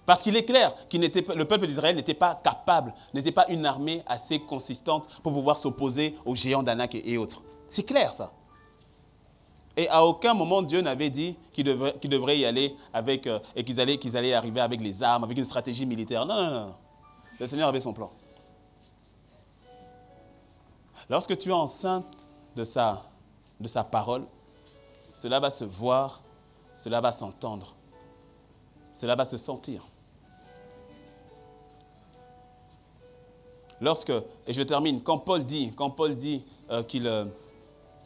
Parce qu'il est clair que le peuple d'Israël n'était pas capable, n'était pas une armée assez consistante pour pouvoir s'opposer aux géants d'Anak et autres. C'est clair ça. Et à aucun moment, Dieu n'avait dit qu'ils devraient y aller avec, et qu'ils allaient arriver avec les armes, avec une stratégie militaire. Non, non, non. Le Seigneur avait son plan. Lorsque tu es enceinte de sa parole, cela va se voir, cela va s'entendre, cela va se sentir. Et je termine, quand Paul dit qu'il,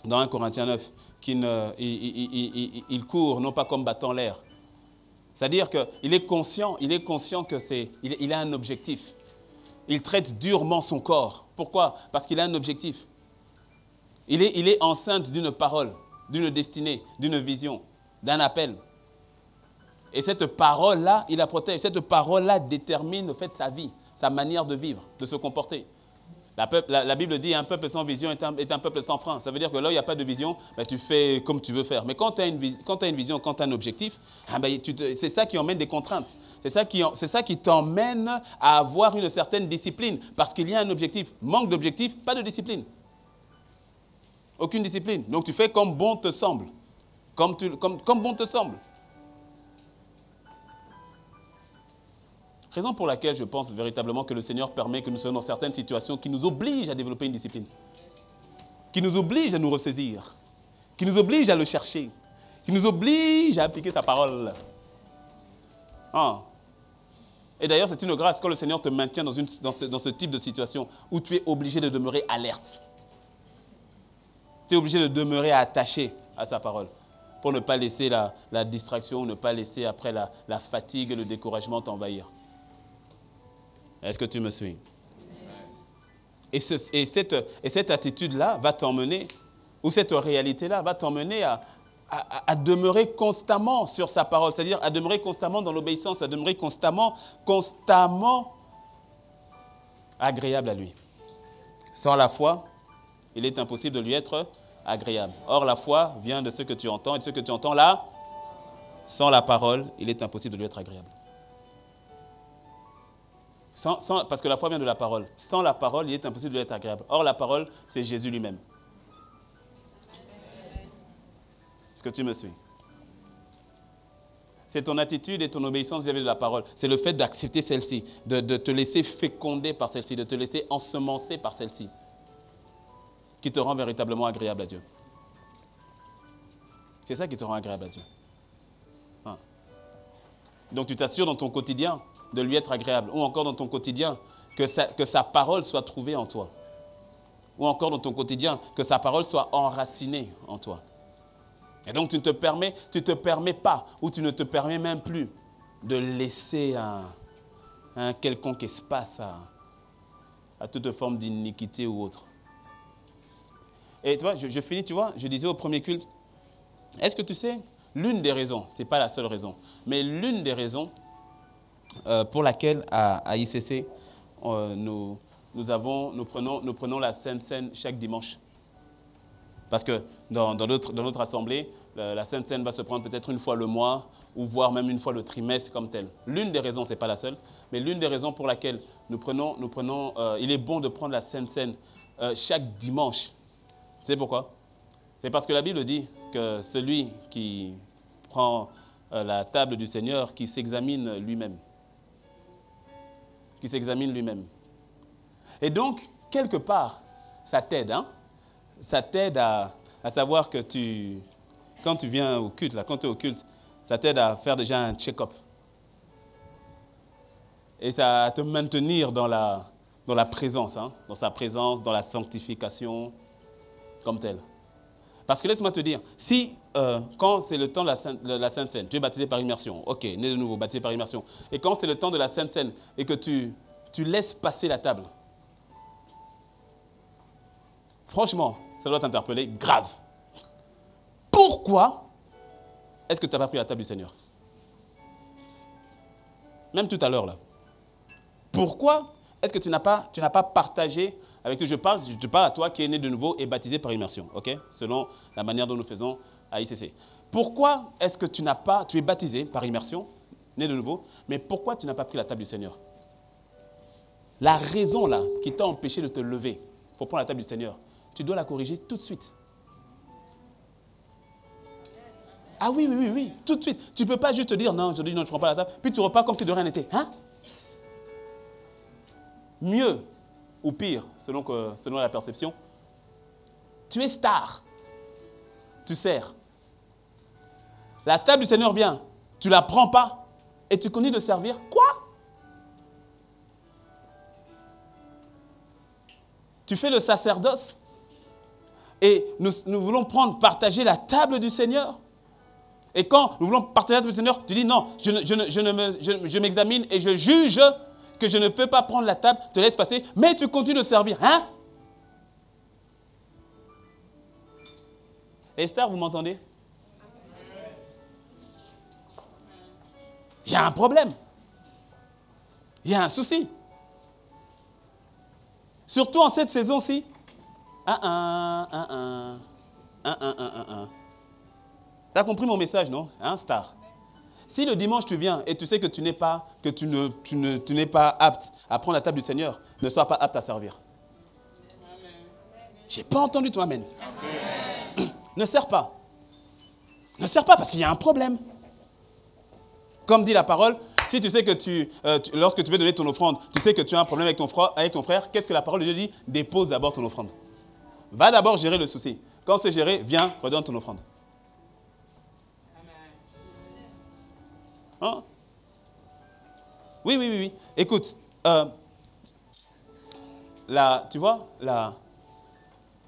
dans 1 Corinthiens 9, qu'il court non pas comme battant l'air, c'est-à-dire qu'il est conscient qu'il a un objectif. Il traite durement son corps. Pourquoi? Parce qu'il a un objectif. Il est enceinte d'une parole, d'une destinée, d'une vision, d'un appel. Et cette parole-là, il la protège. Cette parole-là détermine en fait sa vie, sa manière de vivre, de se comporter. La Bible dit un peuple sans vision est un peuple sans frein. Ça veut dire que là où il n'y a pas de vision, ben, tu fais comme tu veux faire. Mais quand tu as une vision, quand tu as un objectif, ben, c'est ça qui emmène des contraintes. C'est ça qui t'emmène à avoir une certaine discipline. Parce qu'il y a un objectif. Manque d'objectif, pas de discipline. Aucune discipline. Donc tu fais comme bon te semble. Comme bon te semble. Raison pour laquelle je pense véritablement que le Seigneur permet que nous soyons dans certaines situations qui nous obligent à développer une discipline, qui nous obligent à nous ressaisir, qui nous obligent à le chercher, qui nous obligent à appliquer sa parole. Ah. Et d'ailleurs, c'est une grâce quand le Seigneur te maintient dans ce type de situation où tu es obligé de demeurer alerte. Tu es obligé de demeurer attaché à sa parole pour ne pas laisser la distraction, ne pas laisser après la fatigue et le découragement t'envahir. Est-ce que tu me suis? Et cette attitude-là va t'emmener, ou cette réalité-là va t'emmener à demeurer constamment sur sa parole, c'est-à-dire à demeurer constamment dans l'obéissance, à demeurer constamment agréable à lui. Sans la foi, il est impossible de lui être agréable. Or, la foi vient de ce que tu entends, et de ce que tu entends là, sans la parole, il est impossible de lui être agréable. Parce que la foi vient de la parole. Sans la parole, il est impossible de lui être agréable. Or, la parole, c'est Jésus lui-même. Est-ce que tu me suis? C'est ton attitude et ton obéissance vis-à-vis de la parole. C'est le fait d'accepter celle-ci, de te laisser féconder par celle-ci, de te laisser ensemencer par celle-ci, qui te rend véritablement agréable à Dieu. C'est ça qui te rend agréable à Dieu. Hein. Donc, tu t'assures dans ton quotidien de lui être agréable, ou encore dans ton quotidien, que sa parole soit trouvée en toi, ou encore dans ton quotidien, que sa parole soit enracinée en toi. Et donc tu ne te permets pas, ou tu ne te permets même plus de laisser un quelconque espace à toute forme d'iniquité ou autre. Et tu vois, je finis, tu vois, je disais au premier culte, est-ce que tu sais, l'une des raisons, ce n'est pas la seule raison, mais l'une des raisons pour laquelle à ICC, nous prenons la Sainte Seine chaque dimanche. Parce que dans notre assemblée, la Sainte Seine va se prendre peut-être une fois le mois, ou voire même une fois le trimestre comme tel. L'une des raisons, ce n'est pas la seule, mais l'une des raisons pour laquelle il est bon de prendre la Sainte Seine chaque dimanche. Tu sais pourquoi? C'est parce que la Bible dit que celui qui prend la table du Seigneur, qui s'examine lui-même. Qui s'examine lui-même. Et donc, quelque part, ça t'aide, hein? Ça t'aide à savoir que quand tu viens au culte, là, quand tu es au culte, ça t'aide à faire déjà un check-up. Et ça à te maintenir dans la présence, hein? Dans sa présence, dans la sanctification, comme telle. Parce que laisse-moi te dire, si quand c'est le temps de la Sainte Seine, tu es baptisé par immersion, ok, né de nouveau, baptisé par immersion, et quand c'est le temps de la Sainte Seine et que tu laisses passer la table, franchement, ça doit t'interpeller grave. Pourquoi est-ce que tu n'as pas pris la table du Seigneur? Même tout à l'heure là. Pourquoi est-ce que tu n'as pas partagé avec toi? Je parle à toi qui es né de nouveau et baptisé par immersion, ok? Selon la manière dont nous faisons à ICC. Pourquoi est-ce que tu es baptisé par immersion, né de nouveau, mais pourquoi tu n'as pas pris la table du Seigneur? La raison là qui t'a empêché de te lever pour prendre la table du Seigneur, tu dois la corriger tout de suite. Ah oui, oui, oui, oui, tout de suite. Tu ne peux pas juste te dire, non, je dis non, je ne prends pas la table, puis tu repars comme si de rien n'était. Hein? Mieux ou pire, selon la perception, tu es star. Tu sers. La table du Seigneur vient, tu ne la prends pas et tu continues de servir. Quoi? Tu fais le sacerdoce et nous voulons partager la table du Seigneur. Et quand nous voulons partager la table du Seigneur, tu dis non, je m'examine et je juge que je ne peux pas prendre la table, te laisse passer, mais tu continues de servir. Hein? Esther, vous m'entendez? Il y a un problème. Il y a un souci. Surtout en cette saison-ci. Tu as compris mon message, non? Hein, star? Si le dimanche tu viens et tu sais que tu n'es pas apte à prendre la table du Seigneur, ne sois pas apte à servir. Je n'ai pas entendu ton amen. Ne sers pas. Ne sers pas parce qu'il y a un problème. Comme dit la parole, si tu sais que lorsque tu veux donner ton offrande, tu sais que tu as un problème avec ton frère, qu'est-ce que la parole de Dieu dit? Dépose d'abord ton offrande. Va d'abord gérer le souci. Quand c'est géré, viens, redonne ton offrande. Hein? Oui, oui, oui, oui. Écoute, tu vois,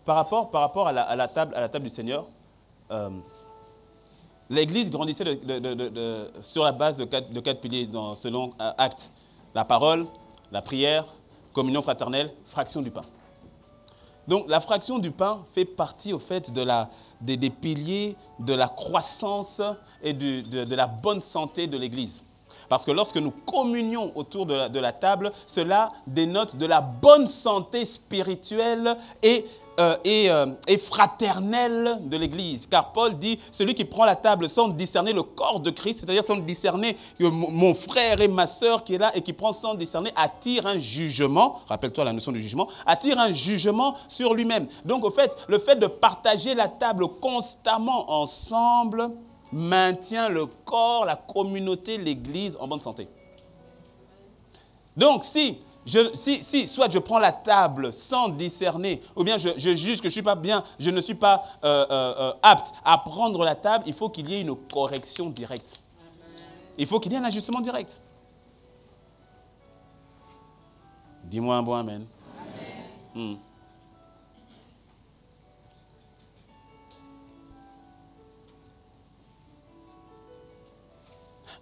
par rapport à la table du Seigneur, l'Église grandissait sur la base de quatre piliers selon Actes. La parole, la prière, communion fraternelle, fraction du pain. Donc la fraction du pain fait partie au fait des piliers de la croissance et de la bonne santé de l'Église. Parce que lorsque nous communions autour de la table, cela dénote de la bonne santé spirituelle et fraternelle de l'Église. Car Paul dit, celui qui prend la table sans discerner le corps de Christ, c'est-à-dire sans discerner que mon frère et ma sœur qui est là et qui prend sans discerner, attire un jugement, rappelle-toi la notion du jugement, attire un jugement sur lui-même. Donc au fait, le fait de partager la table constamment ensemble maintient le corps, la communauté, l'Église en bonne santé. Donc si soit je prends la table sans discerner, ou bien je juge que je ne suis pas apte à prendre la table, il faut qu'il y ait une correction directe. Il faut qu'il y ait un ajustement direct. Dis-moi un bon amen. Amen.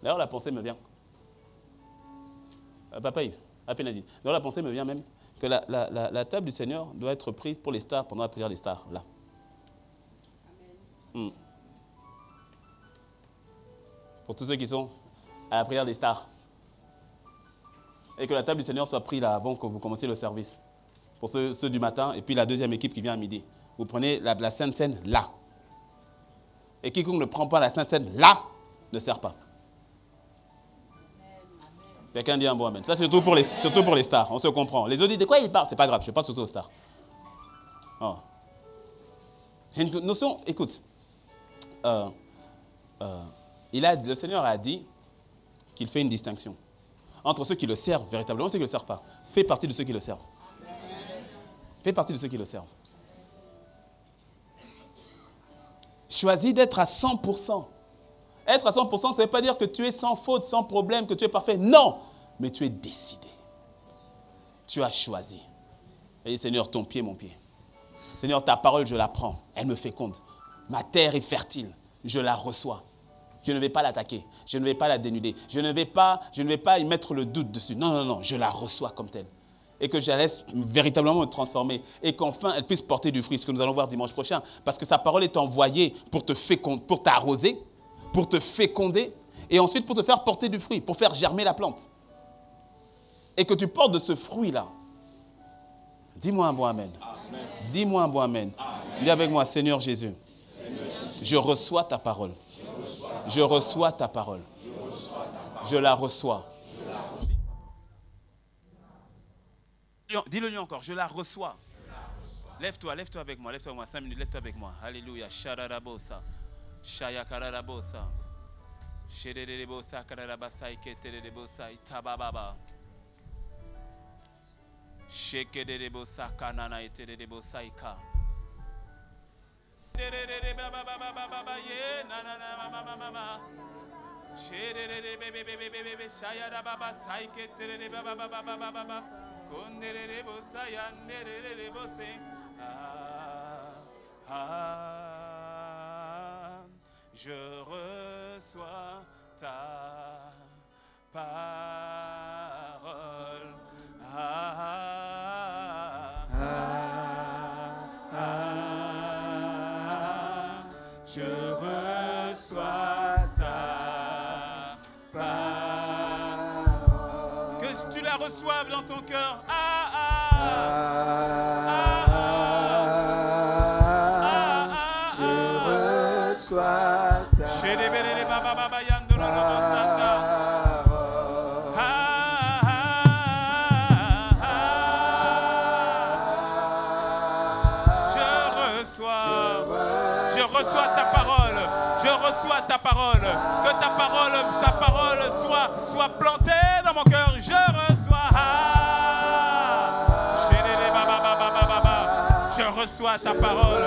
D'ailleurs, la pensée me vient. Papa Yves, à peine dit. D'ailleurs, la pensée me vient même que la table du Seigneur doit être prise pour les stars pendant la prière des stars, là. Pour tous ceux qui sont à la prière des stars. Et que la table du Seigneur soit prise là avant que vous commenciez le service. Pour ceux du matin, et puis la deuxième équipe qui vient à midi. Vous prenez la Sainte Seine là. Et quiconque ne prend pas la Sainte Seine là, ne sert pas. Quelqu'un dit un bon amen. Ça, c'est surtout pour les stars. On se comprend. Les autres disent de quoi ils parlent? C'est pas grave, je parle surtout aux stars. Oh. J'ai une notion, écoute. Le Seigneur a dit qu'il fait une distinction entre ceux qui le servent véritablement et ceux qui ne le servent pas. Fais partie de ceux qui le servent. Fais partie de ceux qui le servent. Choisis d'être à 100%. Être à 100%, ça ne veut pas dire que tu es sans faute, sans problème, que tu es parfait. Non, mais tu es décidé. Tu as choisi. Et Seigneur, ton pied, mon pied. Seigneur, ta parole, je la prends. Elle me féconde. Ma terre est fertile. Je la reçois. Je ne vais pas l'attaquer. Je ne vais pas la dénuder. Je ne vais pas y mettre le doute dessus. Non, non, non. Je la reçois comme telle. Et que je la laisse véritablement me transformer. Et qu'enfin, elle puisse porter du fruit. Ce que nous allons voir dimanche prochain. Parce que sa parole est envoyée pour te féconder, pour t'arroser, pour te féconder, et ensuite pour te faire porter du fruit, pour faire germer la plante. Et que tu portes de ce fruit-là. Dis-moi un bon amen. Amen. Dis-moi un bon amen. Dis avec moi, Seigneur Jésus, je reçois ta parole. Je reçois ta parole. Je la reçois. Dis-le-lui encore, je la reçois. Lève-toi avec moi, 5 minutes, lève-toi avec moi. Alléluia. Shaya kararabosa. Shederebosa kararabasa iketerebosa itabababa. Shekedebosa kanana iterebosa ika. Baba ye na na na mama mama. Shederebebebebebe shaya baba saiketereba baba baba baba. Konderebosa yanderebose. Je reçois ta parole. Je reçois ta parole. Que tu la reçoives dans ton cœur. Je reçois ta parole. Je reçois ta parole. Que ta parole soit plantée dans mon cœur. Je reçois. Je reçois ta parole.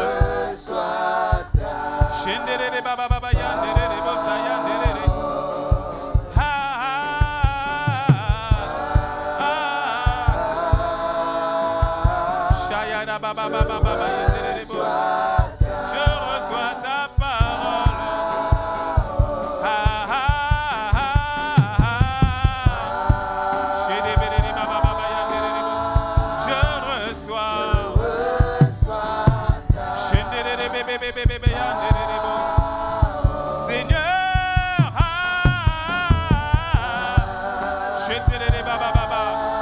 Je reçois ta parole.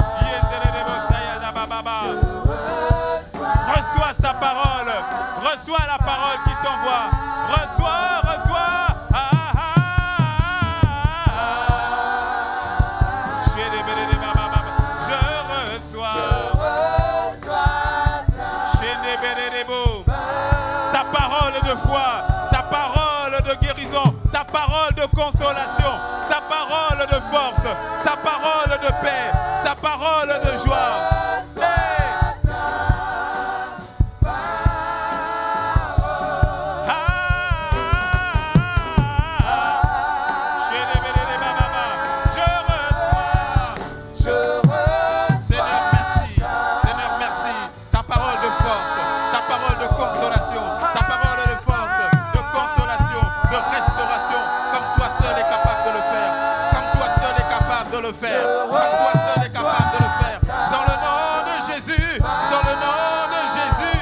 Reçois sa parole. Reçois la parole qui t'envoie. Reçois. Sa parole de foi, sa parole de guérison, sa parole de consolation, sa parole de force, sa parole de paix, sa parole de joie. Le faire, comme toi seul est capable de le faire, dans le nom de Jésus, dans le nom de Jésus.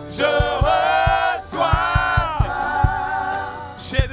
Je reçois Chez